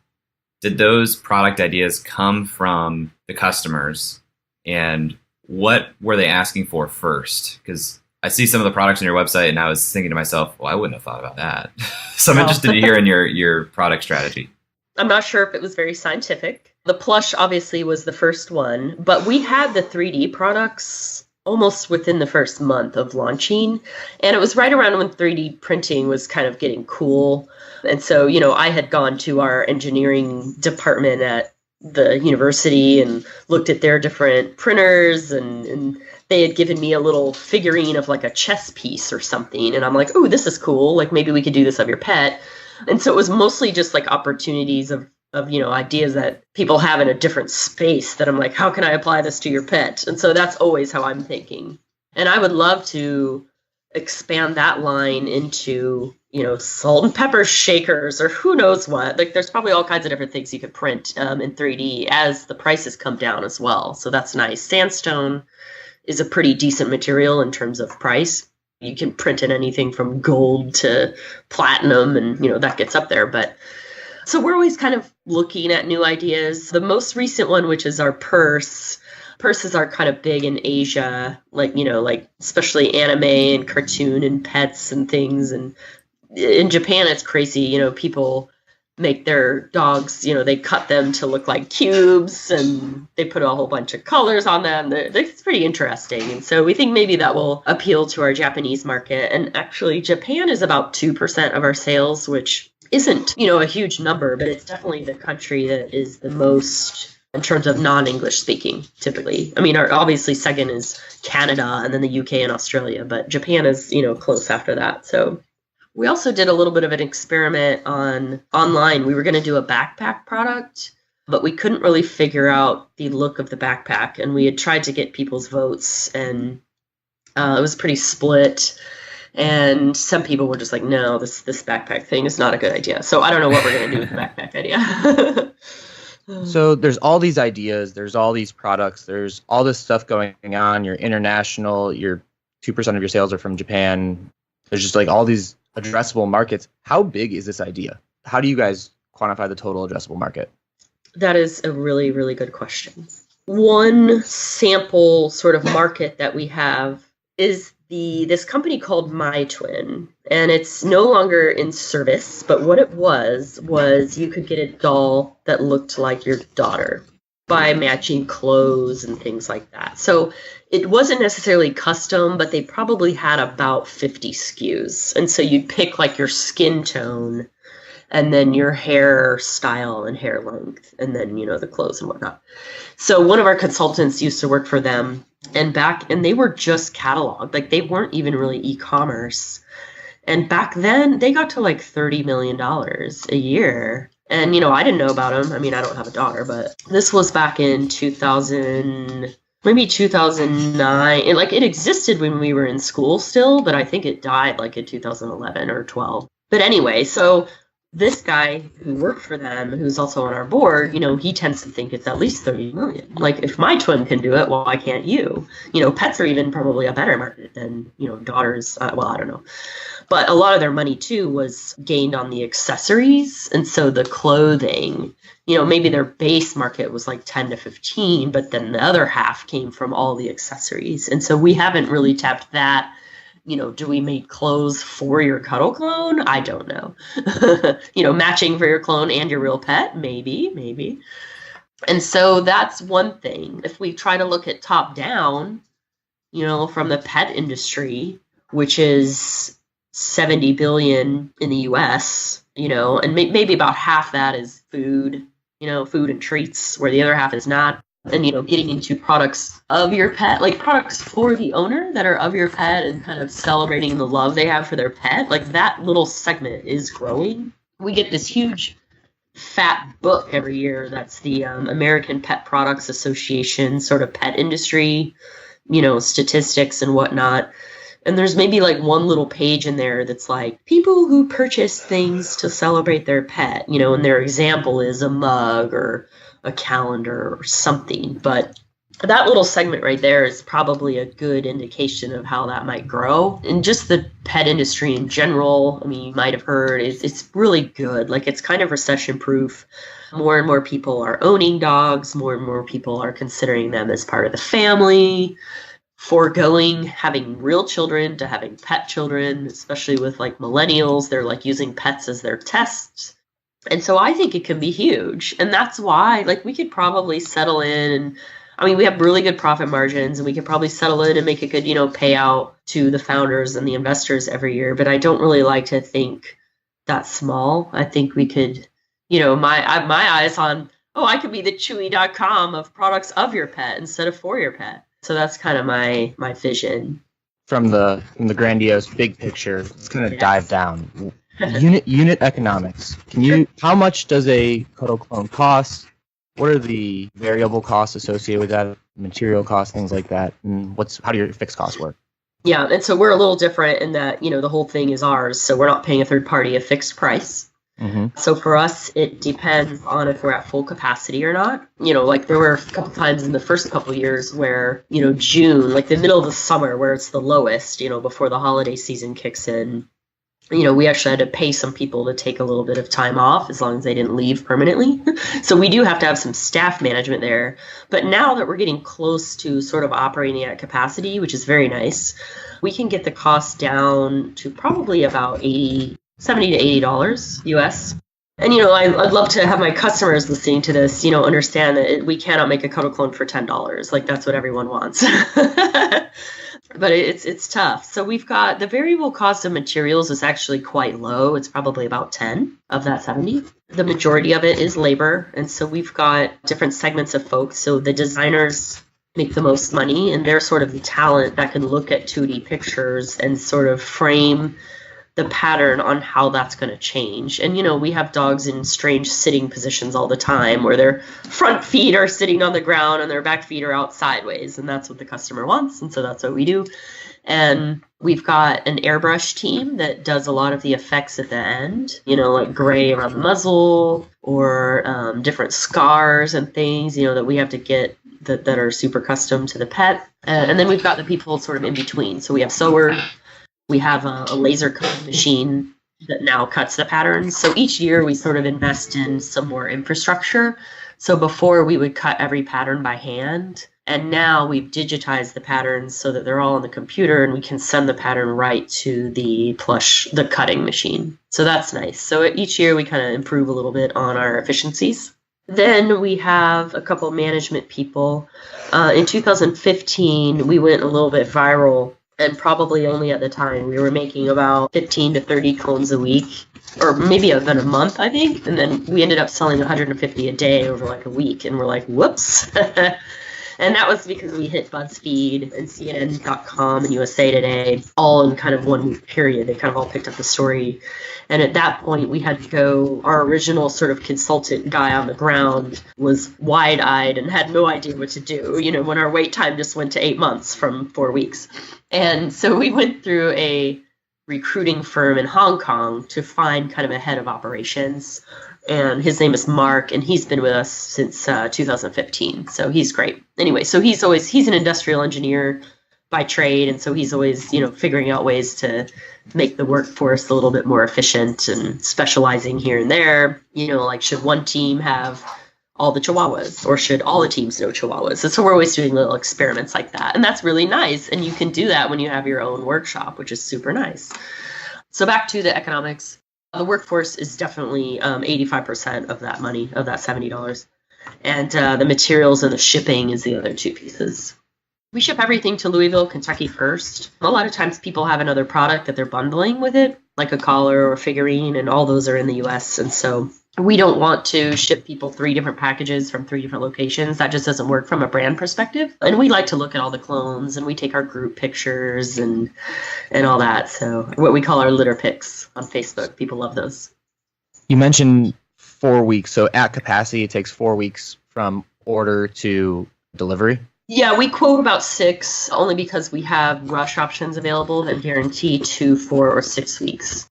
did those product ideas come from the customers, and what were they asking for first? Because I see some of the products on your website and I was thinking to myself, well, I wouldn't have thought about that. So I'm interested to hear in your product strategy. I'm not sure if it was very scientific. The plush obviously was the first one, but we had the 3D products almost within the first month of launching. And it was right around when 3D printing was kind of getting cool. And so, I had gone to our engineering department at the university and looked at their different printers, and they had given me a little figurine of like a chess piece or something. And I'm like, oh, this is cool. Like maybe we could do this of your pet. And so it was mostly just like opportunities of ideas that people have in a different space that I'm like, how can I apply this to your pet? And so that's always how I'm thinking. And I would love to expand that line into, salt and pepper shakers or who knows what. Like there's probably all kinds of different things you could print in 3D as the prices come down as well. So that's nice. Sandstone is a pretty decent material in terms of price. You can print in anything from gold to platinum and, that gets up there. But so we're always kind of looking at new ideas. The most recent one, which is our purse. Purses are kind of big in Asia, like especially anime and cartoon and pets and things. And in Japan, it's crazy. People make their dogs, they cut them to look like cubes and they put a whole bunch of colors on them. It's pretty interesting. And so we think maybe that will appeal to our Japanese market. And actually, Japan is about 2% of our sales, which isn't, a huge number, but it's definitely the country that is the most in terms of non-English speaking, typically. I mean, obviously second is Canada and then the UK and Australia, but Japan is, close after that. So we also did a little bit of an experiment online. We were going to do a backpack product, but we couldn't really figure out the look of the backpack. And we had tried to get people's votes, and it was pretty split. And some people were just like, no, this backpack thing is not a good idea. So I don't know what we're going to do with the backpack idea. So there's all these ideas, there's all these products, there's all this stuff going on. You're international, 2% of your sales are from Japan. There's just like all these addressable markets. How big is this idea? How do you guys quantify the total addressable market? That is a really, really good question. One sample sort of market that we have is this company called My Twin, and it's no longer in service, but what it was you could get a doll that looked like your daughter by matching clothes and things like that. So it wasn't necessarily custom, but they probably had about 50 SKUs. And so you'd pick like your skin tone and then your hair style and hair length, and then, the clothes and whatnot. So one of our consultants used to work for them, and they were just cataloged. Like they weren't even really e-commerce. And back then they got to like $30 million a year. And, I didn't know about them. I mean, I don't have a daughter, but this was back in 2000, maybe 2009. And like it existed when we were in school still, but I think it died like in 2011 or 12. But anyway, so this guy who worked for them, who's also on our board, he tends to think it's at least 30 million. Like, if my twin can do it, well, why can't you? Pets are even probably a better market than, daughters. Well, I don't know. But a lot of their money, too, was gained on the accessories. And so the clothing, maybe their base market was like 10 to 15, but then the other half came from all the accessories. And so we haven't really tapped that. Do we make clothes for your Cuddle clone? I don't know. Matching for your clone and your real pet? Maybe. And so that's one thing. If we try to look at top down, from the pet industry, which is 70 billion in the US, and maybe about half that is food, food and treats, where the other half is not. And, getting into products of your pet, like products for the owner that are of your pet and kind of celebrating the love they have for their pet, like that little segment is growing. We get this huge fat book every year. That's the American Pet Products Association sort of pet industry, statistics and whatnot. And there's maybe like one little page in there that's like people who purchase things to celebrate their pet, and their example is a mug or a calendar or something. But that little segment right there is probably a good indication of how that might grow. And just the pet industry in general, I mean, you might have heard, it's really good. Like it's kind of recession proof. More and more people are owning dogs. More and more people are considering them as part of the family. Foregoing having real children to having pet children, especially with like millennials, they're like using pets as their tests. And so I think it can be huge. And that's why, like, we could probably settle in. And I mean, we have really good profit margins, and we could probably settle in and make a good, payout to the founders and the investors every year. But I don't really like to think that small. I think we could, my eyes on oh, I could be the Chewy.com of products of your pet instead of for your pet. So that's kind of my vision. From the grandiose big picture, it's going to Yes. dive down. Unit economics. How much does a Cuddle Clone cost? What are the variable costs associated with that? Material costs, things like that, and how do your fixed costs work? Yeah, and so we're a little different in that, the whole thing is ours, so we're not paying a third party a fixed price. Mm-hmm. So for us, it depends on if we're at full capacity or not. Like there were a couple times in the first couple years where, June, like the middle of the summer where it's the lowest, before the holiday season kicks in, we actually had to pay some people to take a little bit of time off as long as they didn't leave permanently. So we do have to have some staff management there. But now that we're getting close to sort of operating at capacity, which is very nice, we can get the cost down to probably about $70 to $80 US. And, I'd love to have my customers listening to this, understand that we cannot make a Cuddle Clone for $10. Like, that's what everyone wants. But it's tough. So we've got the variable cost of materials is actually quite low. It's probably about 10 of that 70. The majority of it is labor. And so we've got different segments of folks. So the designers make the most money, and they're sort of the talent that can look at 2D pictures and sort of frame the pattern on how that's going to change. And, we have dogs in strange sitting positions all the time where their front feet are sitting on the ground and their back feet are out sideways. And that's what the customer wants. And so that's what we do. And we've got an airbrush team that does a lot of the effects at the end, like gray around the muzzle or different scars and things, that we have to get that are super custom to the pet. And then we've got the people sort of in between. So we have sewers. We have a laser cutting machine that now cuts the patterns. So each year we sort of invest in some more infrastructure. So before we would cut every pattern by hand. And now we've digitized the patterns so that they're all on the computer and we can send the pattern right to the plush, the cutting machine. So that's nice. So each year we kind of improve a little bit on our efficiencies. Then we have a couple management people. In 2015, we went a little bit viral. And probably only at the time, we were making about 15 to 30 clones a week, or maybe even a month, I think. And then we ended up selling 150 a day over like a week. And we're like, whoops. And that was because we hit BuzzFeed and CNN.com and USA Today all in kind of 1 week period. They kind of all picked up the story. And at that point, we had to go, our original sort of consultant guy on the ground was wide-eyed and had no idea what to do, when our wait time just went to 8 months from 4 weeks. And so we went through a recruiting firm in Hong Kong to find kind of a head of operations. And his name is Mark, and he's been with us since 2015. So he's great. Anyway, so he's an industrial engineer by trade. And so he's always, figuring out ways to make the workforce a little bit more efficient and specializing here and there. Like should one team have all the Chihuahuas or should all the teams know Chihuahuas? And so we're always doing little experiments like that. And that's really nice. And you can do that when you have your own workshop, which is super nice. So back to the economics. The workforce is definitely 85% of that money, of that $70. And the materials and the shipping is the other two pieces. We ship everything to Louisville, Kentucky first. A lot of times people have another product that they're bundling with it, like a collar or a figurine, and all those are in the U.S. And so we don't want to ship people 3 different packages from 3 different locations. That just doesn't work from a brand perspective. And we like to look at all the clones, and we take our group pictures and all that. So what we call our litter pics on Facebook. People love those. You mentioned 4 weeks. So at capacity, it takes 4 weeks from order to delivery? Yeah, we quote about 6, only because we have rush options available that guarantee 2, 4, or 6 weeks.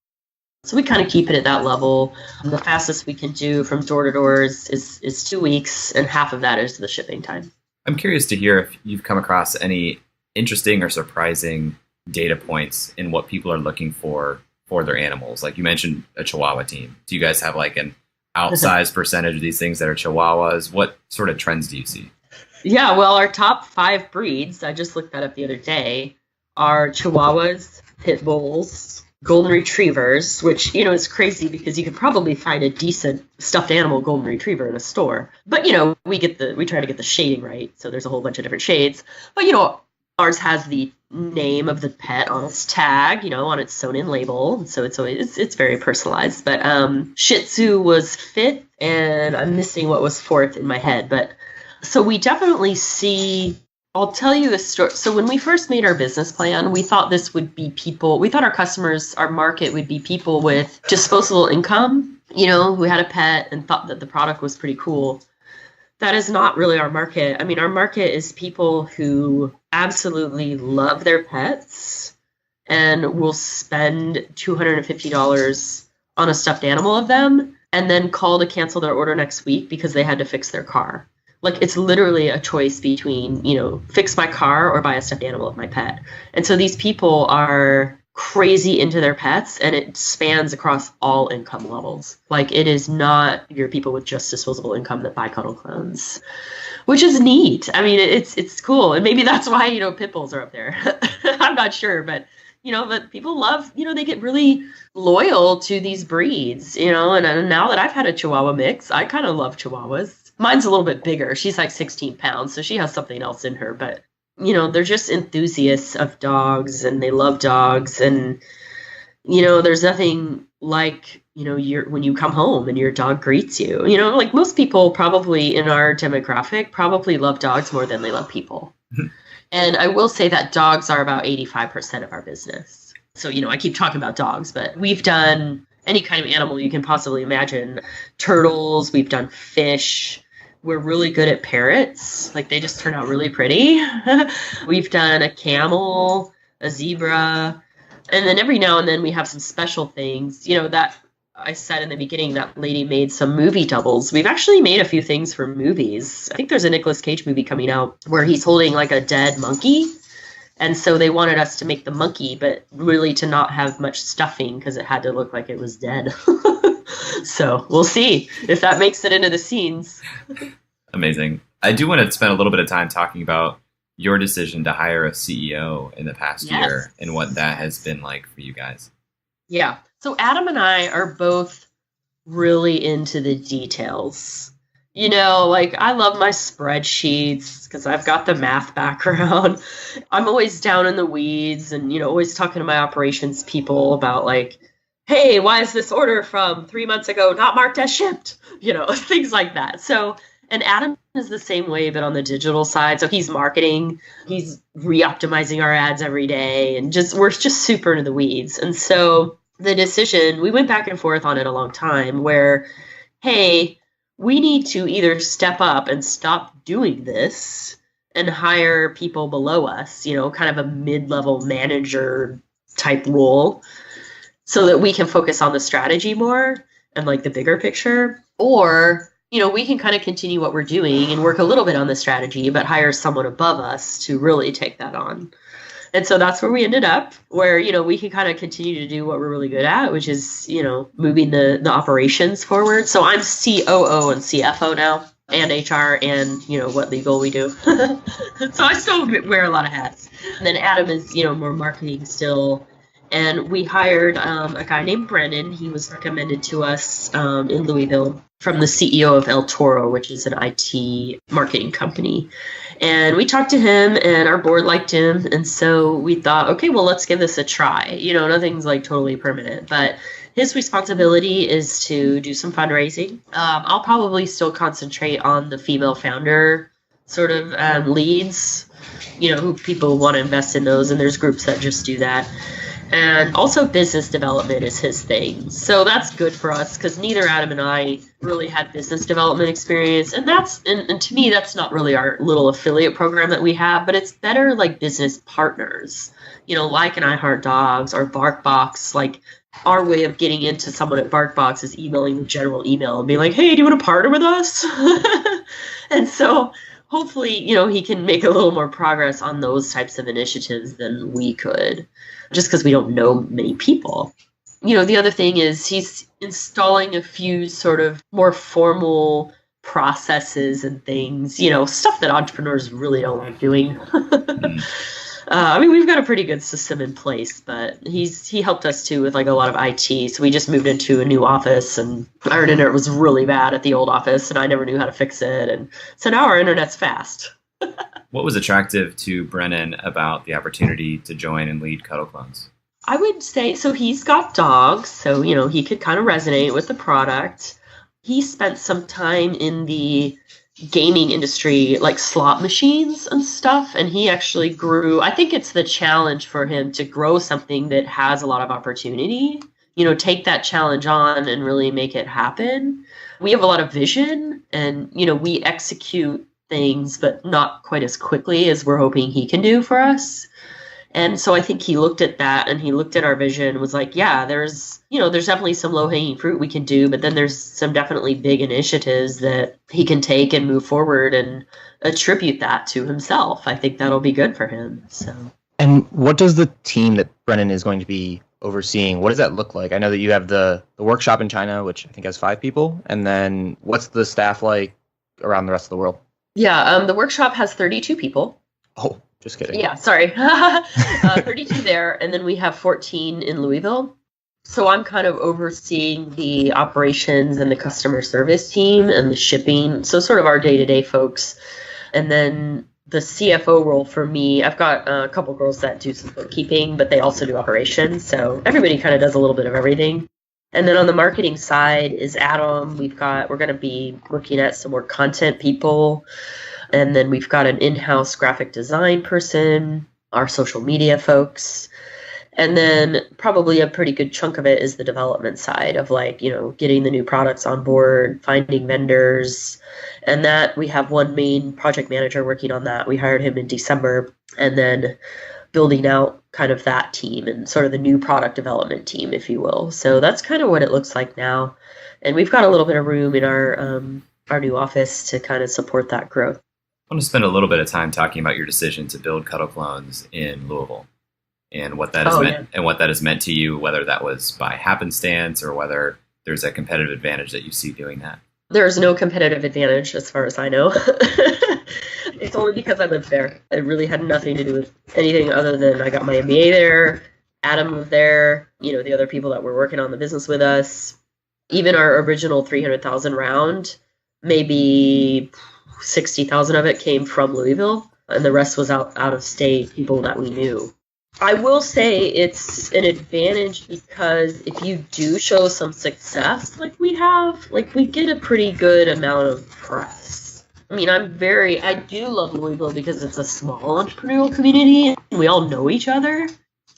So we kind of keep it at that level. The fastest we can do from door to door is 2 weeks, and half of that is the shipping time. I'm curious to hear if you've come across any interesting or surprising data points in what people are looking for their animals. Like you mentioned a Chihuahua team. Do you guys have like an outsized percentage of these things that are Chihuahuas? What sort of trends do you see? Yeah, well, our top 5 breeds, I just looked that up the other day, are Chihuahuas, Pit Bulls, Golden Retrievers, which, is crazy because you could probably find a decent stuffed animal Golden Retriever in a store. But, we try to get the shading right, so there's a whole bunch of different shades. But, Ours has the name of the pet on its tag, on its sewn-in label. So it's very personalized. But Shih Tzu was fifth, and I'm missing what was fourth in my head. But so we definitely see. I'll tell you a story. So when we first made our business plan, we thought this would be people. We thought our customers, our market would be people with disposable income, who had a pet and thought that the product was pretty cool. That is not really our market. I mean, our market is people who absolutely love their pets and will spend $250 on a stuffed animal of them and then call to cancel their order next week because they had to fix their car. Like, it's literally a choice between, fix my car or buy a stuffed animal of my pet. And so these people are crazy into their pets, and it spans across all income levels. Like, it is not your people with just disposable income that buy Cuddle Clones, which is neat. I mean, it's cool. And maybe that's why, pit bulls are up there. I'm not sure, but but people love, they get really loyal to these breeds, and now that I've had a Chihuahua mix, I kind of love Chihuahuas. Mine's a little bit bigger. She's like 16 pounds, so she has something else in her. But, they're just enthusiasts of dogs, and they love dogs. And, there's nothing like, when you come home and your dog greets you. Like most people probably in our demographic probably love dogs more than they love people. And I will say that dogs are about 85% of our business. So, I keep talking about dogs, but we've done any kind of animal you can possibly imagine. Turtles, we've done fish. We're really good at parrots. Like, they just turn out really pretty. We've done a camel, a zebra. And then every now and then we have some special things. That I said in the beginning, that lady made some movie doubles. We've actually made a few things for movies. I think there's a Nicolas Cage movie coming out where he's holding like a dead monkey. And so they wanted us to make the monkey, but really to not have much stuffing because it had to look like it was dead. So we'll see if that makes it into the scenes. Amazing. I do want to spend a little bit of time talking about your decision to hire a CEO in the past year and what that has been like for you guys. Yeah. So Adam and I are both really into the details. Like, I love my spreadsheets because I've got the math background. I'm always down in the weeds and, always talking to my operations people about like, hey, why is this order from 3 months ago not marked as shipped? Things like that. So, and Adam is the same way, but on the digital side. So he's marketing, he's re-optimizing our ads every day, and we're just super into the weeds. And so the decision, we went back and forth on it a long time where, hey, we need to either step up and stop doing this and hire people below us, kind of a mid-level manager type role so that we can focus on the strategy more and like the bigger picture. Or, we can kind of continue what we're doing and work a little bit on the strategy, but hire someone above us to really take that on. And so that's where we ended up, where, we can kind of continue to do what we're really good at, which is, moving the operations forward. So I'm COO and CFO now, and HR, and, what legal we do. So I still wear a lot of hats. And then Adam is, more marketing still. And we hired a guy named Brendan. He was recommended to us in Louisville from the CEO of El Toro, which is an IT marketing company. And we talked to him, and our board liked him. And so we thought, okay, well, let's give this a try. Nothing's like totally permanent. But his responsibility is to do some fundraising. I'll probably still concentrate on the female founder sort of leads, who people want to invest in those. And there's groups that just do that. And also business development is his thing. So that's good for us because neither Adam and I really had business development experience. And and to me, that's not really our little affiliate program that we have, but it's better like business partners, like an I Heart Dogs or BarkBox. Like, our way of getting into someone at BarkBox is emailing the general email and being like, hey, do you want to partner with us? And so hopefully, he can make a little more progress on those types of initiatives than we could, just because we don't know many people. The other thing is he's installing a few sort of more formal processes and things, stuff that entrepreneurs really don't like doing. We've got a pretty good system in place, but he helped us too with like a lot of IT. So we just moved into a new office, and our internet was really bad at the old office, and I never knew how to fix it. And so now our internet's fast. What was attractive to Brennan about the opportunity to join and lead Cuddle Clones? I would say, so he's got dogs, so, he could kind of resonate with the product. He spent some time in the gaming industry, like slot machines and stuff, and he actually grew. I think it's the challenge for him to grow something that has a lot of opportunity, take that challenge on and really make it happen. We have a lot of vision and, we execute things, but not quite as quickly as we're hoping he can do for us. And so I think he looked at that and he looked at our vision and was like, yeah, there's definitely some low-hanging fruit we can do, but then there's some definitely big initiatives that he can take and move forward and attribute that to himself. I think that'll be good for him. So. And what does the team that Brennan is going to be overseeing, what does that look like? I know that you have the workshop in China, which I think has 5 people. And then what's the staff like around the rest of the world? Yeah, the workshop has 32 people. Oh, just kidding. Yeah, sorry. 32 there, and then we have 14 in Louisville. So I'm kind of overseeing the operations and the customer service team and the shipping. So sort of our day-to-day folks. And then the CFO role for me, I've got a couple girls that do some bookkeeping, but they also do operations. So everybody kind of does a little bit of everything. And then on the marketing side is Adam. We're going to be looking at some more content people. And then we've got an in-house graphic design person, our social media folks. And then probably a pretty good chunk of it is the development side of getting the new products on board, finding vendors. And that we have one main project manager working on that. We hired him in December, and then building out kind of that team and sort of the new product development team, if you will. So that's kind of what it looks like now. And we've got a little bit of room in our new office to kind of support that growth. I want to spend a little bit of time talking about your decision to build Cuddle Clones in Louisville and what that has meant to you, whether that was by happenstance or whether there's a competitive advantage that you see doing that. There's no competitive advantage as far as I know. It's only because I lived there. It really had nothing to do with anything other than I got my MBA there. Adam moved there. The other people that were working on the business with us. Even our original 300,000 round, maybe 60,000 of it came from Louisville, and the rest was out of state, people that we knew. I will say it's an advantage because if you do show some success like we have, we get a pretty good amount of press. I mean, I do love Louisville because it's a small entrepreneurial community and we all know each other.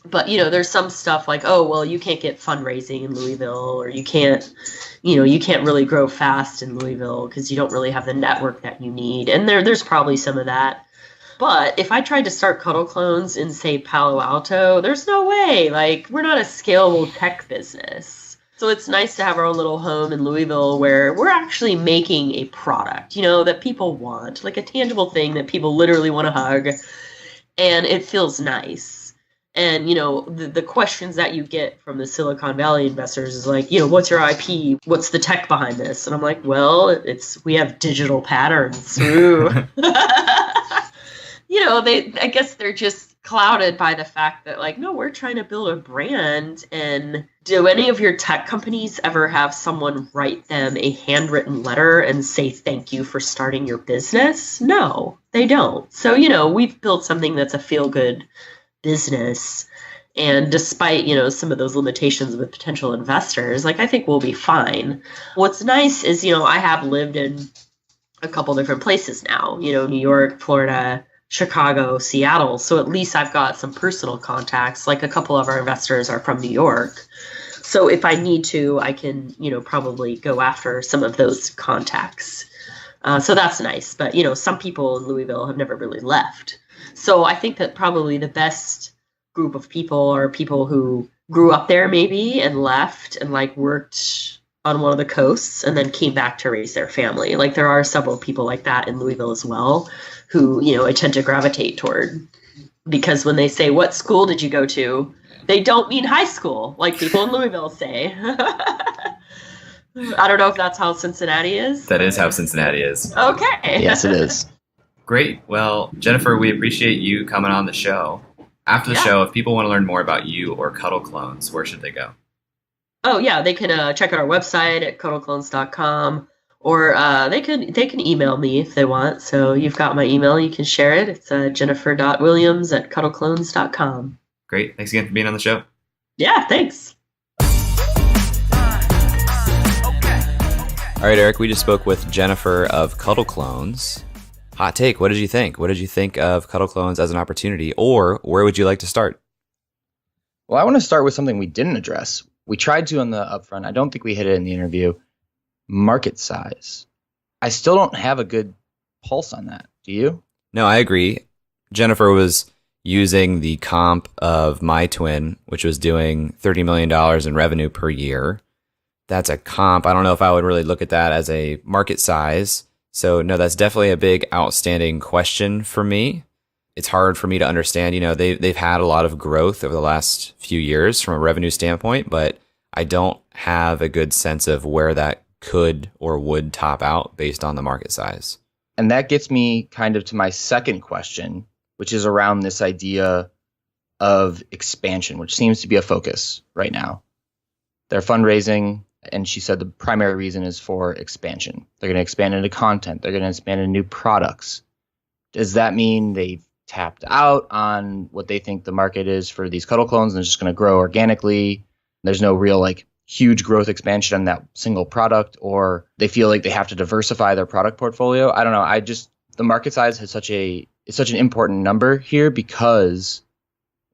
But, there's some stuff like, oh, well, you can't get fundraising in Louisville, or you can't really grow fast in Louisville because you don't really have the network that you need. And there's probably some of that. But if I tried to start Cuddle Clones in, say, Palo Alto, there's no way. We're not a scalable tech business. So it's nice to have our own little home in Louisville where we're actually making a product, that people want, like a tangible thing that people literally want to hug. And it feels nice. And, the questions that you get from the Silicon Valley investors is like, what's your IP? What's the tech behind this? And I'm like, well, we have digital patterns. I guess they're just clouded by the fact that no, we're trying to build a brand. And do any of your tech companies ever have someone write them a handwritten letter and say thank you for starting your business? No, they don't. So, we've built something that's a feel-good business. And despite, some of those limitations with potential investors, I think we'll be fine. What's nice is, I have lived in a couple different places now, New York, Florida, Chicago, Seattle. So at least I've got some personal contacts. A couple of our investors are from New York. So if I need to, I can, probably go after some of those contacts. So that's nice. But, some people in Louisville have never really left. So I think that probably the best group of people are people who grew up there maybe and left and worked on one of the coasts and then came back to raise their family. There are several people like that in Louisville as well who, I tend to gravitate toward, because when they say, what school did you go to? They don't mean high school, like people in Louisville say. I don't know if that's how Cincinnati is. That is how Cincinnati is. Okay. Yes, it is. Great. Well, Jennifer, we appreciate you coming on the show. After the show, if people want to learn more about you or Cuddle Clones, where should they go? Oh, yeah. They can check out our website at cuddleclones.com, Or they can email me if they want. So you've got my email. You can share it. It's jennifer.williams@cuddleclones.com. Great. Thanks again for being on the show. Yeah, thanks. All right, Eric, we just spoke with Jennifer of Cuddle Clones. Hot take. What did you think? What did you think of Cuddle Clones as an opportunity, or where would you like to start? Well, I want to start with something we didn't address. We tried to on the upfront. I don't think we hit it in the interview. Market size. I still don't have a good pulse on that. Do you? No, I agree. Jennifer was using the comp of my twin, which was doing $30 million in revenue per year. That's a comp. I don't know if I would really look at that as a market size. So no, that's definitely a big outstanding question for me. It's hard for me to understand. They've had a lot of growth over the last few years from a revenue standpoint, but I don't have a good sense of where that could or would top out based on the market size. And that gets me kind of to my second question, which is around this idea of expansion, which seems to be a focus right now. They're fundraising, and she said the primary reason is for expansion. They're going to expand into content. They're going to expand into new products. Does that mean they've tapped out on what they think the market is for these Cuddle Clones and they're just going to grow organically? There's no real huge growth expansion on that single product, or they feel like they have to diversify their product portfolio. I don't know. The market size is such an important number here because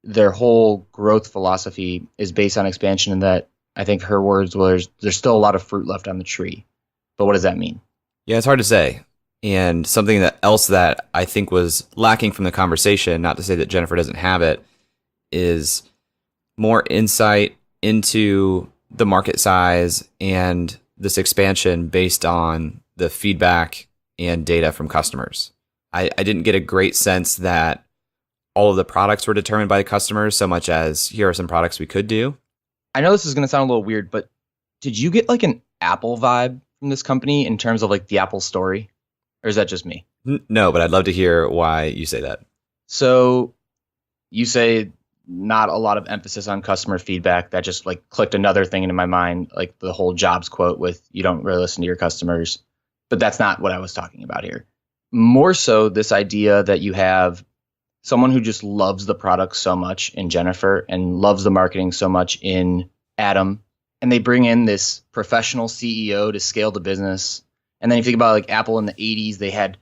their whole growth philosophy is based on expansion, and that I think her words was there's still a lot of fruit left on the tree. But what does that mean? Yeah, it's hard to say. And something else that I think was lacking from the conversation, not to say that Jennifer doesn't have it, is more insight into the market size and this expansion based on the feedback and data from customers. I didn't get a great sense that all of the products were determined by the customers so much as here are some products we could do. I know this is going to sound a little weird, but did you get an Apple vibe from this company in terms of the Apple story? Or is that just me? No, but I'd love to hear why you say that. So you say not a lot of emphasis on customer feedback. That just clicked another thing into my mind, the whole Jobs quote with you don't really listen to your customers. But that's not what I was talking about here. More so this idea that you have someone who just loves the product so much in Jennifer and loves the marketing so much in Adam. And they bring in this professional CEO to scale the business. And then you think about Apple in the 80s, they had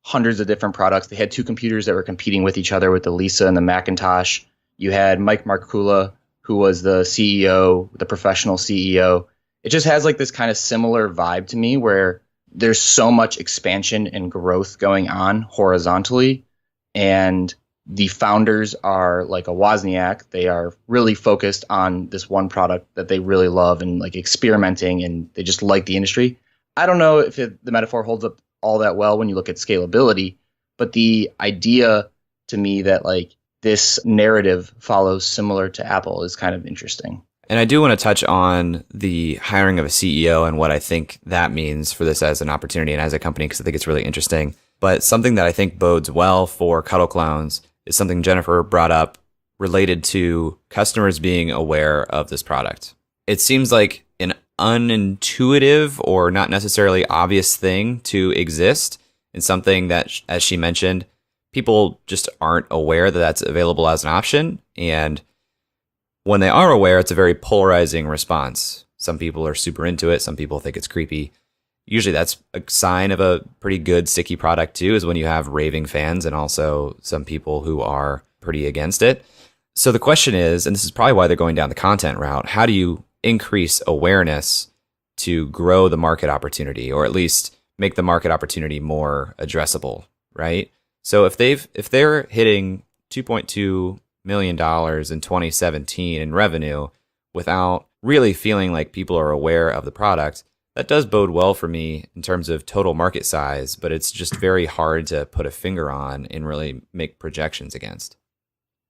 hundreds of different products. They had two computers that were competing with each other with the Lisa and the Macintosh. You had Mike Markula, who was the CEO, the professional CEO. It just has this kind of similar vibe to me where there's so much expansion and growth going on horizontally. And the founders are like a Wozniak. They are really focused on this one product that they really love and experimenting, and they just like the industry. I don't know if the metaphor holds up all that well when you look at scalability, but the idea to me that this narrative follows similar to Apple is kind of interesting. And I do want to touch on the hiring of a CEO and what I think that means for this as an opportunity and as a company, because I think it's really interesting. But something that I think bodes well for Cuddle Clones is something Jennifer brought up related to customers being aware of this product. It seems like an unintuitive or not necessarily obvious thing to exist, and something that, as she mentioned, people just aren't aware that that's available as an option. And when they are aware, it's a very polarizing response. Some people are super into it. Some people think it's creepy. Usually that's a sign of a pretty good sticky product too, is when you have raving fans and also some people who are pretty against it. So the question is, and this is probably why they're going down the content route, how do you increase awareness to grow the market opportunity, or at least make the market opportunity more addressable, right? So if they're hitting $2.2 million in 2017 in revenue without really feeling like people are aware of the product, that does bode well for me in terms of total market size, but it's just very hard to put a finger on and really make projections against.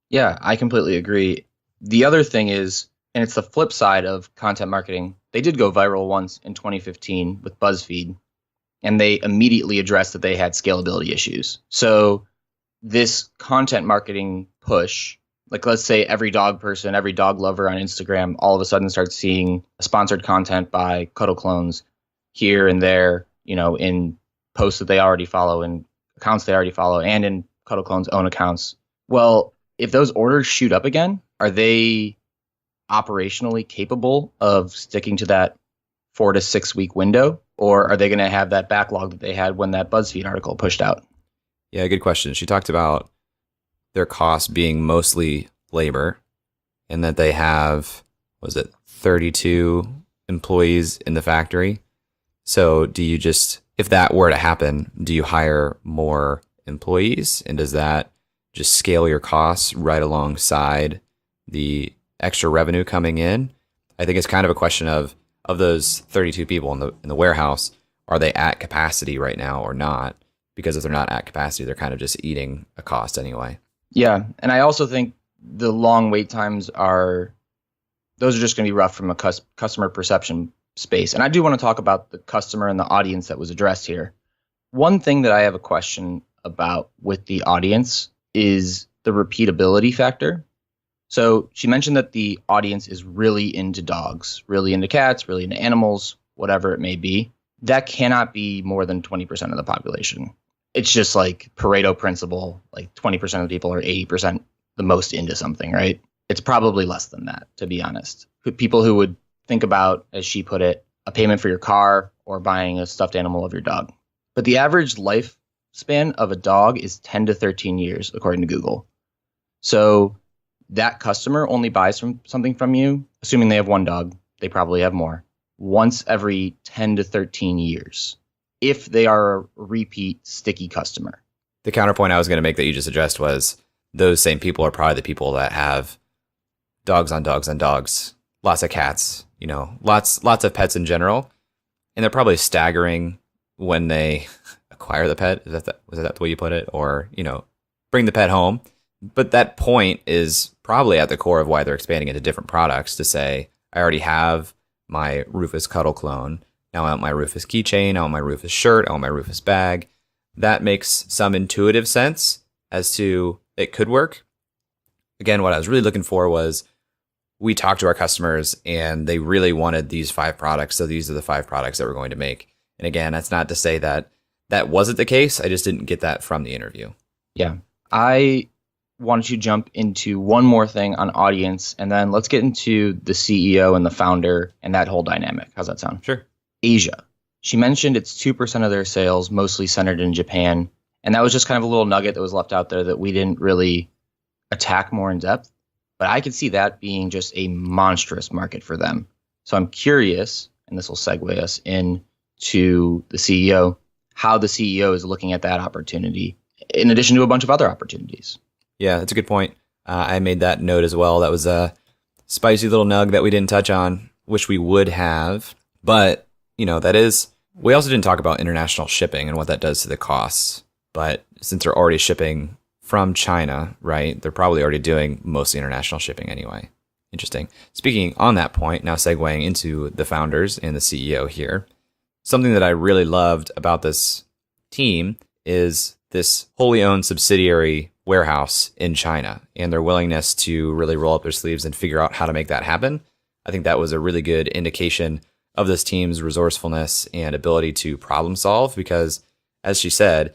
Yeah, I completely agree. The other thing is, and it's the flip side of content marketing, they did go viral once in 2015 with BuzzFeed, and they immediately addressed that they had scalability issues. So this content marketing push, let's say every dog person, every dog lover on Instagram all of a sudden starts seeing sponsored content by Cuddle Clones here and there. in posts that they already follow and accounts they already follow and in Cuddle Clones' own accounts. Well, if those orders shoot up again, are they operationally capable of sticking to that 4 to 6 week window? Or are they going to have that backlog that they had when that BuzzFeed article pushed out? Yeah, good question. She talked about their costs being mostly labor and that they have, 32 employees in the factory. So do you just, if that were to happen, do you hire more employees? And does that just scale your costs right alongside the extra revenue coming in? I think it's kind of a question of those 32 people in the warehouse, are they at capacity right now or not? Because if they're not at capacity, they're kind of just eating a cost anyway. Yeah, and I also think the long wait times are just going to be rough from a customer perception space. And I do want to talk about the customer and the audience that was addressed here. One thing that I have a question about with the audience is the repeatability factor. So she mentioned that the audience is really into dogs, really into cats, really into animals, whatever it may be. That cannot be more than 20% of the population. It's just like Pareto principle, like 20% of the people are 80% the most into something, right? It's probably less than that, to be honest. People who would think about, as she put it, a payment for your car or buying a stuffed animal of your dog. But the average lifespan of a dog is 10 to 13 years, according to Google. So that customer only buys something from you, assuming they have one dog, they probably have more, once every 10 to 13 years, if they are a repeat sticky customer. The counterpoint I was going to make that you just addressed was those same people are probably the people that have dogs on dogs on dogs, lots of cats, lots of pets in general. And they're probably staggering when they acquire the pet. Was that the way you put it? Or, bring the pet home. But that point is probably at the core of why they're expanding into different products to say, I already have my Rufus Cuddle Clone. Now I want my Rufus keychain. I want my Rufus shirt. I want my Rufus bag. That makes some intuitive sense as to it could work. Again, what I was really looking for was we talked to our customers and they really wanted these 5 products. So these are the 5 products that we're going to make. And again, that's not to say that that wasn't the case. I just didn't get that from the interview. Yeah. I wanted to jump into one more thing on audience, and then let's get into the CEO and the founder and that whole dynamic. How's that sound? Sure. Asia. She mentioned it's 2% of their sales, mostly centered in Japan. And that was just kind of a little nugget that was left out there that we didn't really attack more in depth. But I could see that being just a monstrous market for them. So I'm curious, and this will segue us into the CEO, how the CEO is looking at that opportunity, in addition to a bunch of other opportunities. Yeah, that's a good point. I made that note as well. That was a spicy little nug that we didn't touch on, wish we would have. But, that is, we also didn't talk about international shipping and what that does to the costs. But since they're already shipping from China, right, they're probably already doing mostly international shipping anyway. Interesting. Speaking on that point, now segueing into the founders and the CEO here, something that I really loved about this team is this wholly owned subsidiary warehouse in China and their willingness to really roll up their sleeves and figure out how to make that happen. I think that was a really good indication of this team's resourcefulness and ability to problem solve because, as she said,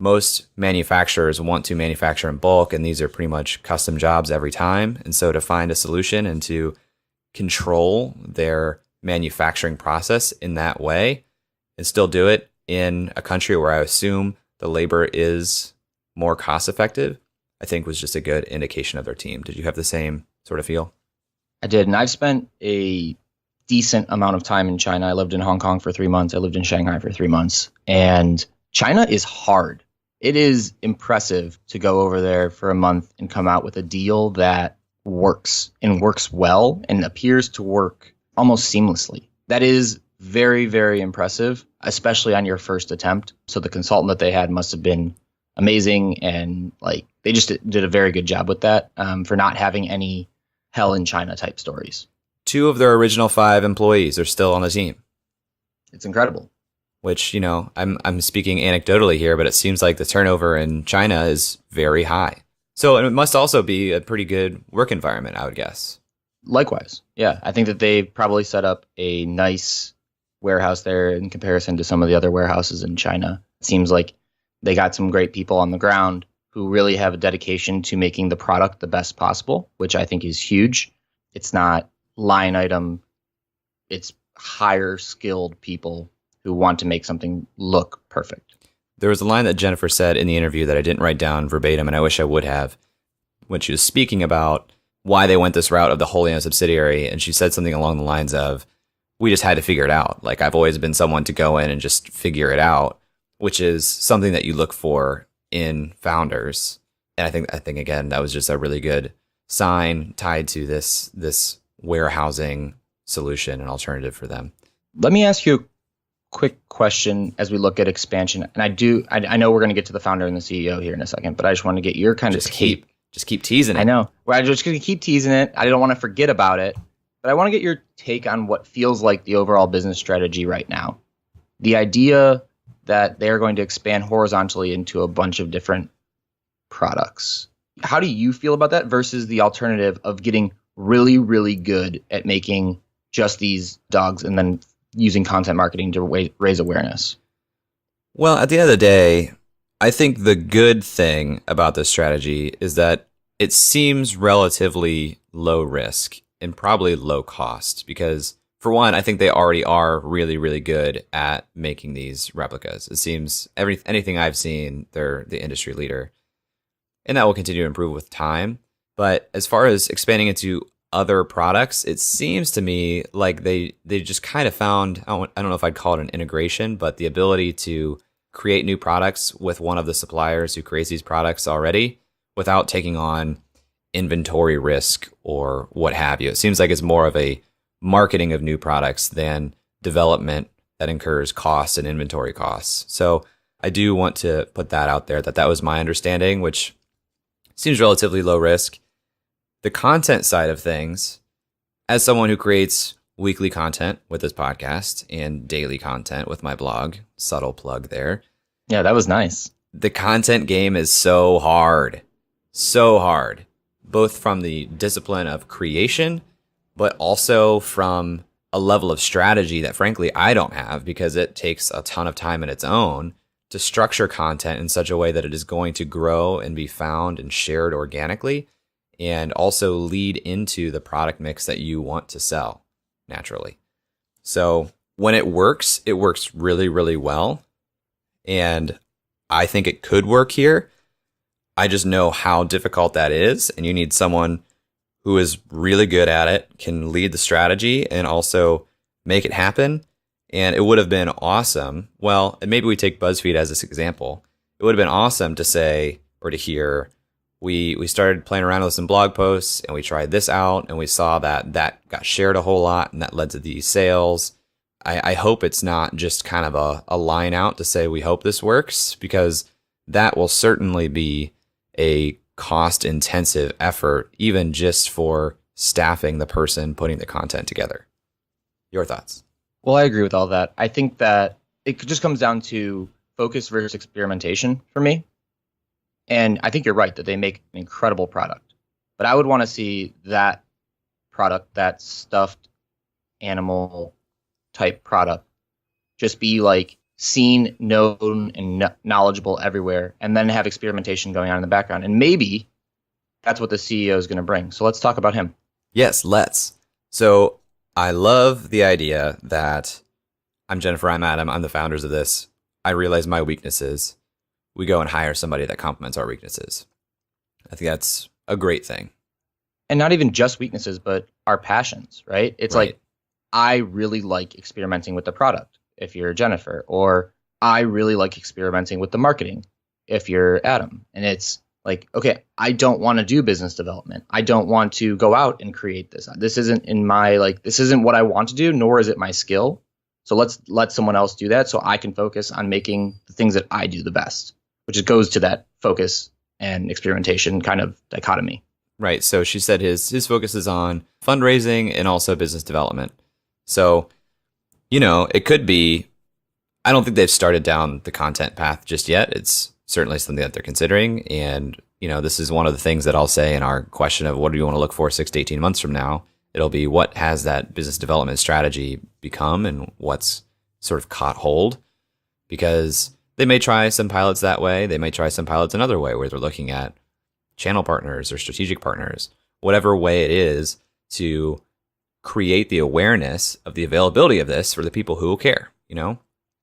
most manufacturers want to manufacture in bulk, and these are pretty much custom jobs every time. And so to find a solution and to control their manufacturing process in that way and still do it in a country where I assume the labor is more cost effective, I think was just a good indication of their team. Did you have the same sort of feel? I did. And I've spent a decent amount of time in China. I lived in Hong Kong for 3 months. I lived in Shanghai for 3 months. And China is hard. It is impressive to go over there for a month and come out with a deal that works and works well and appears to work almost seamlessly. That is very, very impressive, especially on your first attempt. So the consultant that they had must have been amazing. And they just did a very good job with that for not having any hell in China type stories. 2 of their original 5 employees are still on the team. It's incredible. Which, I'm speaking anecdotally here, but it seems like the turnover in China is very high. So it must also be a pretty good work environment, I would guess. Likewise. Yeah. I think that they probably set up a nice warehouse there in comparison to some of the other warehouses in China. It seems like they got some great people on the ground who really have a dedication to making the product the best possible, which I think is huge. It's not line item. It's higher skilled people who want to make something look perfect. There was a line that Jennifer said in the interview that I didn't write down verbatim, and I wish I would have, when she was speaking about why they went this route of the wholly owned subsidiary. And she said something along the lines of, we just had to figure it out. Like, I've always been someone to go in and just figure it out, which is something that you look for in founders. And I think again, that was just a really good sign tied to this warehousing solution and alternative for them. Let me ask you a quick question as we look at expansion. And I know we're going to get to the founder and the CEO here in a second, but I just want to get your kind of take. Just keep teasing it. I know. We're just going to keep teasing it. I don't want to forget about it, but I want to get your take on what feels like the overall business strategy right now. The idea that they're going to expand horizontally into a bunch of different products. How do you feel about that versus the alternative of getting really, really good at making just these dogs and then using content marketing to raise awareness? Well, at the end of the day, I think the good thing about this strategy is that it seems relatively low risk and probably low cost because, for one, I think they already are really, really good at making these replicas. It seems anything I've seen, they're the industry leader. And that will continue to improve with time. But as far as expanding into other products, it seems to me like they just kind of found, I don't know if I'd call it an integration, but the ability to create new products with one of the suppliers who creates these products already without taking on inventory risk or what have you. It seems like it's more of a marketing of new products than development that incurs costs and inventory costs. So I do want to put that out there, that was my understanding, which seems relatively low risk. The content side of things, as someone who creates weekly content with this podcast and daily content with my blog, subtle plug there. Yeah, that was nice. The content game is so hard, both from the discipline of creation, but also from a level of strategy that frankly I don't have because it takes a ton of time in its own to structure content in such a way that it is going to grow and be found and shared organically and also lead into the product mix that you want to sell naturally. So when it works really, really well. And I think it could work here. I just know how difficult that is. And you need someone who is really good at it, can lead the strategy and also make it happen. And it would have been awesome. Well, and maybe we take BuzzFeed as this example. It would have been awesome to say or to hear, we started playing around with some blog posts and we tried this out and we saw that got shared a whole lot and that led to these sales. I hope it's not just kind of a line out to say we hope this works, because that will certainly be a cost intensive effort, even just for staffing the person putting the content together. Your thoughts? Well, I agree with all that. I think that it just comes down to focus versus experimentation for me. And I think you're right that they make an incredible product. But I would want to see that product, that stuffed animal type product, just be like seen, known, and knowledgeable everywhere, and then have experimentation going on in the background. And maybe that's what the CEO is going to bring. So let's talk about him. Yes, let's. So I love the idea that I'm Jennifer, I'm Adam, I'm the founders of this. I realize my weaknesses. We go and hire somebody that complements our weaknesses. I think that's a great thing. And not even just weaknesses, but our passions, right? It's Right. like, I really like experimenting with the product if you're Jennifer, or I really like experimenting with the marketing if you're Adam. And it's like, okay, I don't want to do business development. I don't want to go out and create this. This isn't in my, this isn't what I want to do, nor is it my skill. So let's let someone else do that so I can focus on making the things that I do the best, which goes to that focus and experimentation kind of dichotomy. Right. So she said his focus is on fundraising and also business development. So, it could be, I don't think they've started down the content path just yet. It's certainly something that they're considering. And, this is one of the things that I'll say in our question of what do you want to look for 6 to 18 months from now? It'll be what has that business development strategy become and what's sort of caught hold, because they may try some pilots that way. They may try some pilots another way where they're looking at channel partners or strategic partners, whatever way it is, to create the awareness of the availability of this for the people who will care.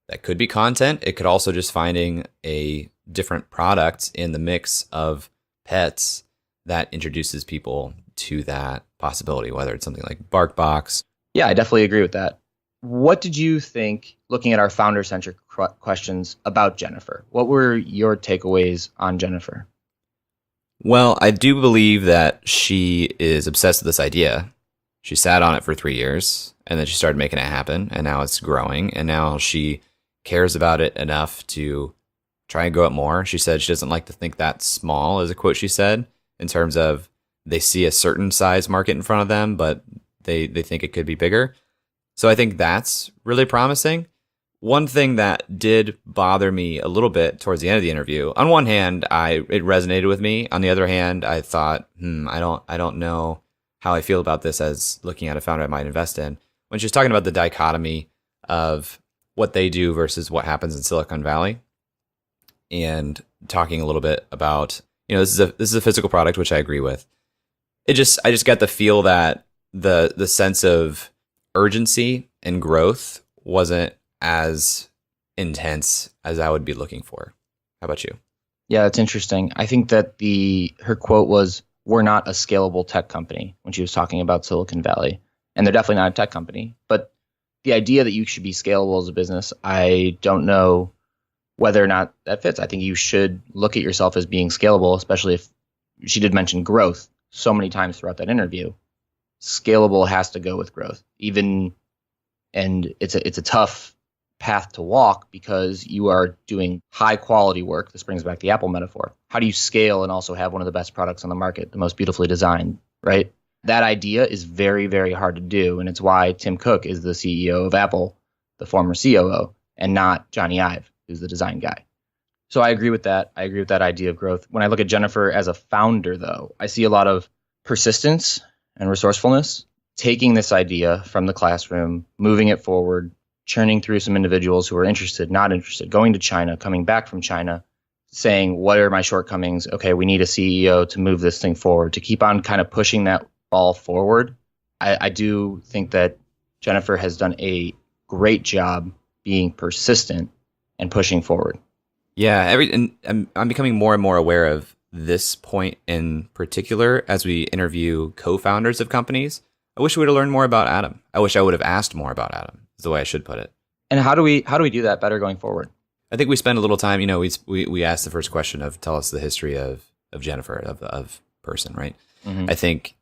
That could be content. It could also just finding a different product in the mix of pets that introduces people to that possibility, whether it's something like BarkBox. Yeah, I definitely agree with that. What did you think, looking at our founder-centric questions, about Jennifer? What were your takeaways on Jennifer? Well, I do believe that she is obsessed with this idea. She sat on it for 3 years, and then she started making it happen, and now it's growing, and now she cares about it enough to try and grow it more. She said she doesn't like to think that small, is a quote she said, in terms of they see a certain size market in front of them, but they think it could be bigger. So I think that's really promising. One thing that did bother me a little bit towards the end of the interview, on one hand, it resonated with me. On the other hand, I thought, I don't know how I feel about this as looking at a founder I might invest in. When she's talking about the dichotomy of what they do versus what happens in Silicon Valley, and talking a little bit about, this is a physical product, which I agree with. I just got the feel that the sense of urgency and growth wasn't as intense as I would be looking for. How about you? Yeah, that's interesting. I think that her quote was, "We're not a scalable tech company," when she was talking about Silicon Valley. And they're definitely not a tech company. But the idea that you should be scalable as a business, I don't know whether or not that fits. I think you should look at yourself as being scalable, especially if she did mention growth so many times throughout that interview. Scalable has to go with growth. And it's a tough path to walk because you are doing high quality work. This brings back the Apple metaphor. How do you scale and also have one of the best products on the market, the most beautifully designed, right? That idea is very, very hard to do. And it's why Tim Cook is the CEO of Apple, the former COO, and not Johnny Ive, who's the design guy. So I agree with that. I agree with that idea of growth. When I look at Jennifer as a founder, though, I see a lot of persistence and resourcefulness, taking this idea from the classroom, moving it forward, churning through some individuals who are interested, not interested, going to China, coming back from China, saying, what are my shortcomings? Okay, we need a CEO to move this thing forward, to keep on kind of pushing that ball forward. I do think that Jennifer has done a great job being persistent and pushing forward. Yeah, and I'm becoming more and more aware of this point in particular as we interview co-founders of companies. I wish we would have learned more about Adam. I wish I would have asked more about Adam, is the way I should put it. And how do we do that better going forward? I think we spend a little time, we asked the first question of tell us the history of Jennifer, of person, right? Mm-hmm. I think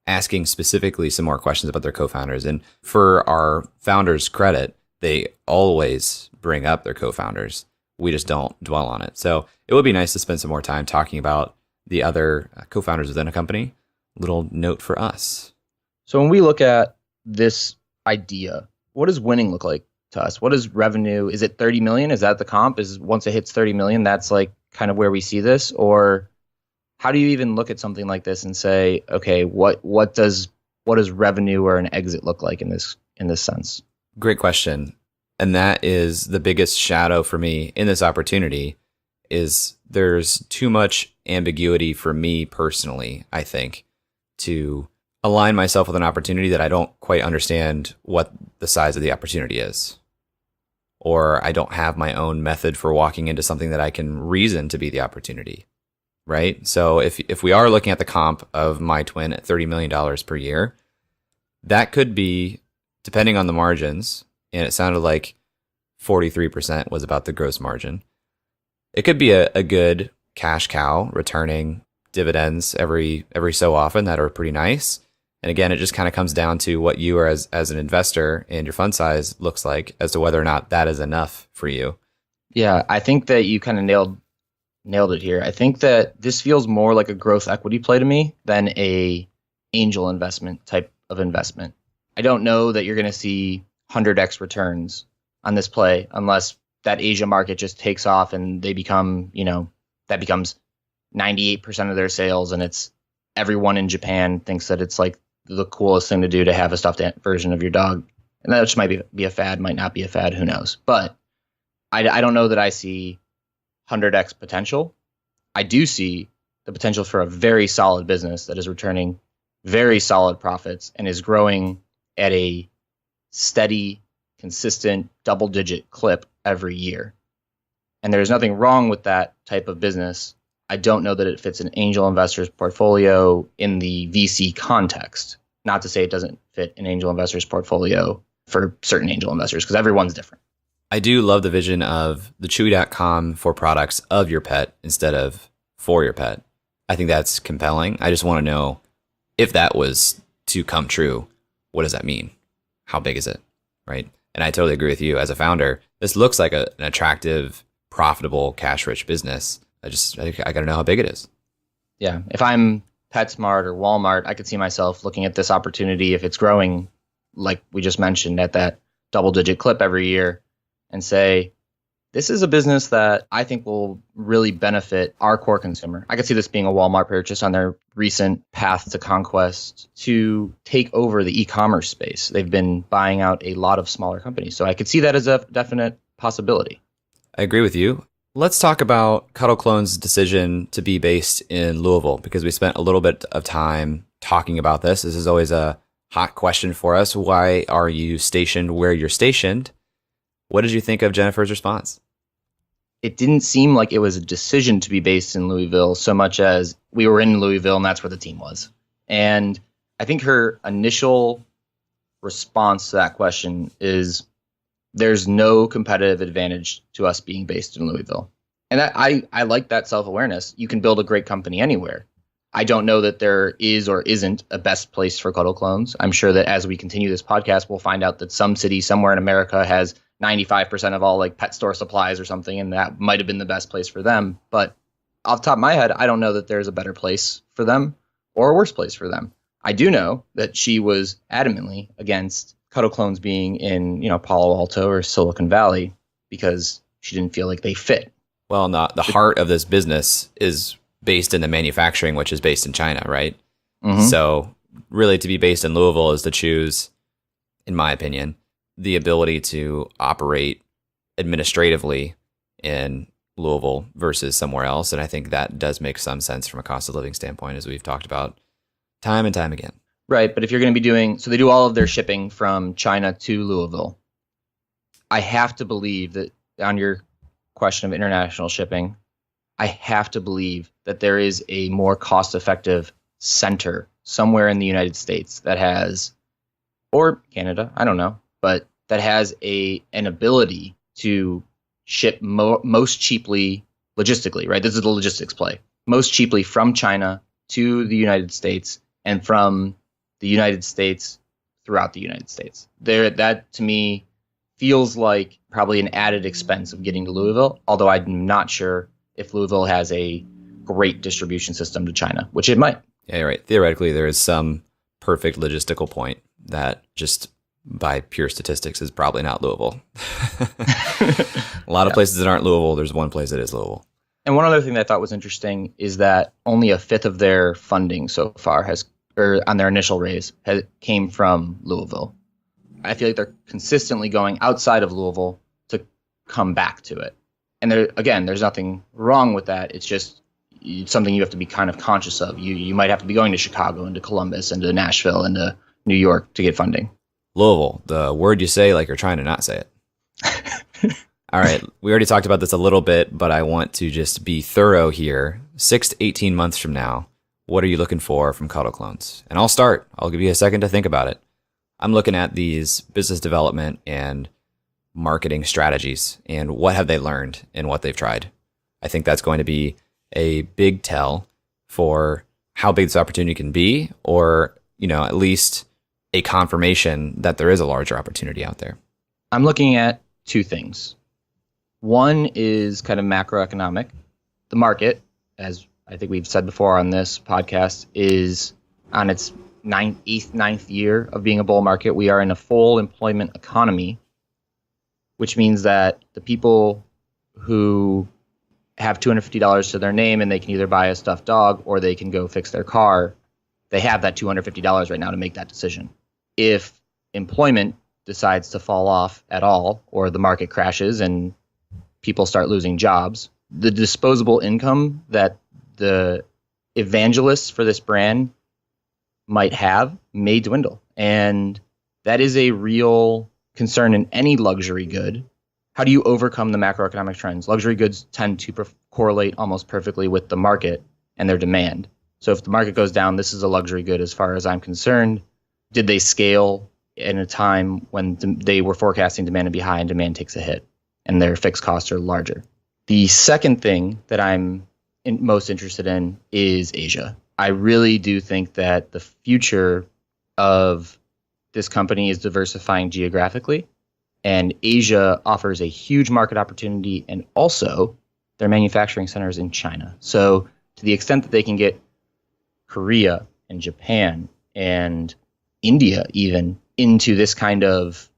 asking specifically some more questions about their co-founders. And for our founders' credit, they always bring up their co-founders. We just don't dwell on it. So it would be nice to spend some more time talking about the other co-founders within a company. Little note for us. So when we look at this idea, what does winning look like to us? What is revenue? Is it 30 million? Is that the comp? Is once it hits 30 million, that's like kind of where we see this? Or how do you even look at something like this and say, okay, what does revenue or an exit look like in this sense? Great question. And that is the biggest shadow for me in this opportunity is there's too much ambiguity for me personally, I think, to align myself with an opportunity that I don't quite understand what the size of the opportunity is. Or I don't have my own method for walking into something that I can reason to be the opportunity, right? So if we are looking at the comp of my twin at $30 million per year, that could be, depending on the margins, and it sounded like 43% was about the gross margin. It could be a good cash cow returning dividends every so often that are pretty nice. And again, it just kind of comes down to what you are as an investor and your fund size looks like as to whether or not that is enough for you. Yeah, I think that you kind of nailed it here. I think that this feels more like a growth equity play to me than a angel investment type of investment. I don't know that you're going to see 100x returns on this play unless that Asia market just takes off and they become, that becomes 98% of their sales, and it's everyone in Japan thinks that it's like the coolest thing to do to have a stuffed version of your dog And that just might be a fad, might not be a fad, who knows. But I don't know that I see 100x potential. I do see the potential for a very solid business that is returning very solid profits and is growing at a steady, consistent, double-digit clip every year. And there's nothing wrong with that type of business. I don't know that it fits an angel investor's portfolio in the VC context. Not to say it doesn't fit an angel investor's portfolio for certain angel investors, because everyone's different. I do love the vision of the Chewy.com for products of your pet instead of for your pet. I think that's compelling. I just want to know, if that was to come true, what does that mean? How big is it? Right? And I totally agree with you. As a founder, this looks like an attractive, profitable, cash-rich business. I got to know how big it is. Yeah. If I'm PetSmart or Walmart, I could see myself looking at this opportunity if it's growing, like we just mentioned, at that double-digit clip every year, and say, this is a business that I think will really benefit our core consumer. I could see this being a Walmart purchase on their recent path to conquest to take over the e-commerce space. They've been buying out a lot of smaller companies. So I could see that as a definite possibility. I agree with you. Let's talk about Cuddle Clones' decision to be based in Louisville, because we spent a little bit of time talking about this. This is always a hot question for us. Why are you stationed where you're stationed? What did you think of Jennifer's response? It didn't seem like it was a decision to be based in Louisville so much as we were in Louisville and that's where the team was. And I think her initial response to that question is, there's no competitive advantage to us being based in Louisville. And I like that self-awareness. You can build a great company anywhere. I don't know that there is or isn't a best place for Cuddle Clones. I'm sure that as we continue this podcast, we'll find out that some city somewhere in America has 95% of all like pet store supplies or something, and that might have been the best place for them. But off the top of my head, I don't know that there's a better place for them or a worse place for them. I do know that she was adamantly against Cuddle Clones being in, Palo Alto or Silicon Valley because she didn't feel like they fit. Well, the heart of this business is based in the manufacturing, which is based in China, right? Mm-hmm. So really to be based in Louisville is to choose, in my opinion, the ability to operate administratively in Louisville versus somewhere else. And I think that does make some sense from a cost of living standpoint, as we've talked about time and time again. Right. But if you're going to be so they do all of their shipping from China to Louisville. I have to believe that on your question of international shipping, I have to believe that there is a more cost-effective center somewhere in the United States that has, or Canada, I don't know, but that has an ability to ship most cheaply logistically, right? This is the logistics play. Most cheaply from China to the United States and from the United States throughout the United States. That to me feels like probably an added expense of getting to Louisville, although I'm not sure if Louisville has a great distribution system to China, which it might. Yeah, you're right. Theoretically, there is some perfect logistical point that just by pure statistics is probably not Louisville. A lot of places that aren't Louisville, there's one place that is Louisville. And one other thing that I thought was interesting is that only a fifth of their funding so far on their initial raise came from Louisville. I feel like they're consistently going outside of Louisville to come back to it. And there's nothing wrong with that. It's just something you have to be kind of conscious of. You might have to be going to Chicago and to Columbus and to Nashville and to New York to get funding. Louisville, the word you say like you're trying to not say it. All right. We already talked about this a little bit, but I want to just be thorough here. 6 to 18 months from now, what are you looking for from Cuddle Clones? And I'll start. I'll give you a second to think about it. I'm looking at these business development and marketing strategies and what have they learned and what they've tried. I think that's going to be a big tell for how big this opportunity can be, or, at least a confirmation that there is a larger opportunity out there. I'm looking at two things. One is kind of macroeconomic. The market, as I think we've said before on this podcast, is on its ninth year of being a bull market. We are in a full employment economy, which means that the people who have $250 to their name and they can either buy a stuffed dog or they can go fix their car, they have that $250 right now to make that decision. If employment decides to fall off at all, or the market crashes and people start losing jobs, the disposable income that the evangelists for this brand might have may dwindle. And that is a real concern in any luxury good. How do you overcome the macroeconomic trends? Luxury goods tend to correlate almost perfectly with the market and their demand. So if the market goes down, this is a luxury good as far as I'm concerned. Did they scale in a time when they were forecasting demand to be high and demand takes a hit and their fixed costs are larger? The second thing that I'm most interested in is Asia. I really do think that the future of this company is diversifying geographically, and Asia offers a huge market opportunity, and also their manufacturing centers in China. So to the extent that they can get Korea and Japan and India even into this kind of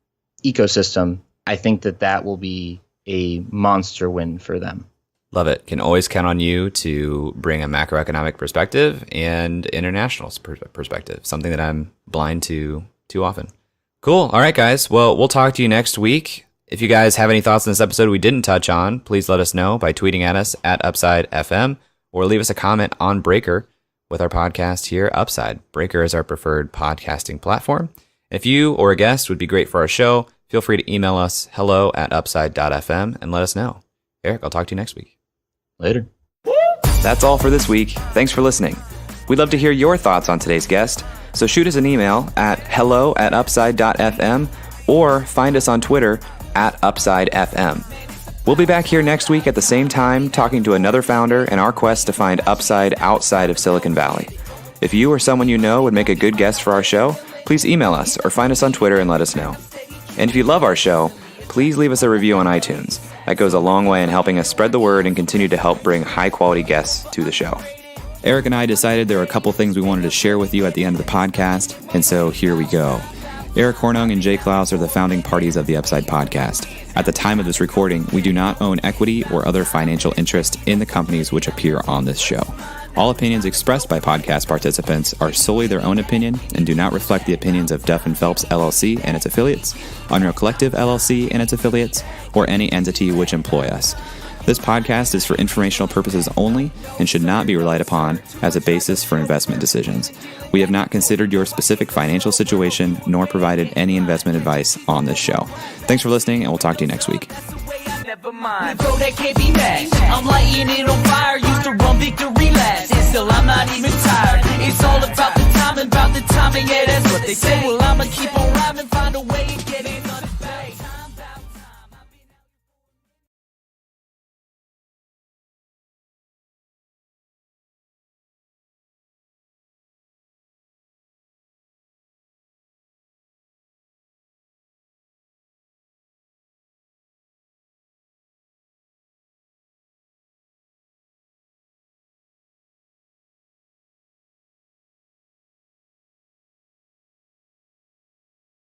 ecosystem, I think that that will be a monster win for them. Love it. Can always count on you to bring a macroeconomic perspective and international perspective, something that I'm blind to too often. Cool. All right, guys. Well, we'll talk to you next week. If you guys have any thoughts on this episode we didn't touch on, please let us know by tweeting at us at Upside FM or leave us a comment on Breaker with our podcast here, Upside. Breaker is our preferred podcasting platform. If you or a guest would be great for our show, feel free to email us hello@upside.fm and let us know. Eric, I'll talk to you next week. Later. That's all for this week. Thanks for listening. We'd love to hear your thoughts on today's guest, so shoot us an email at hello@upside.fm or find us on Twitter @UpsideFM. We'll be back here next week at the same time talking to another founder in our quest to find upside outside of Silicon Valley. If you or someone you know would make a good guest for our show, please email us or find us on Twitter and let us know. And if you love our show, please leave us a review on iTunes. That goes a long way in helping us spread the word and continue to help bring high-quality guests to the show. Eric and I decided there were a couple things we wanted to share with you at the end of the podcast, and so here we go. Eric Hornung and Jay Klaus are the founding parties of the Upside podcast. At the time of this recording, we do not own equity or other financial interest in the companies which appear on this show. All opinions expressed by podcast participants are solely their own opinion and do not reflect the opinions of Duff & Phelps LLC and its affiliates, Unreal Collective LLC and its affiliates, or any entity which employ us. This podcast is for informational purposes only and should not be relied upon as a basis for investment decisions. We have not considered your specific financial situation nor provided any investment advice on this show. Thanks for listening, and we'll talk to you next week. Never mind, bro, that can't be matched. I'm lighting it on fire, used to run victory laps, and still I'm not even tired. It's all about the timing, yeah, that's what they say. Well, I'ma keep on rhyming, find a way.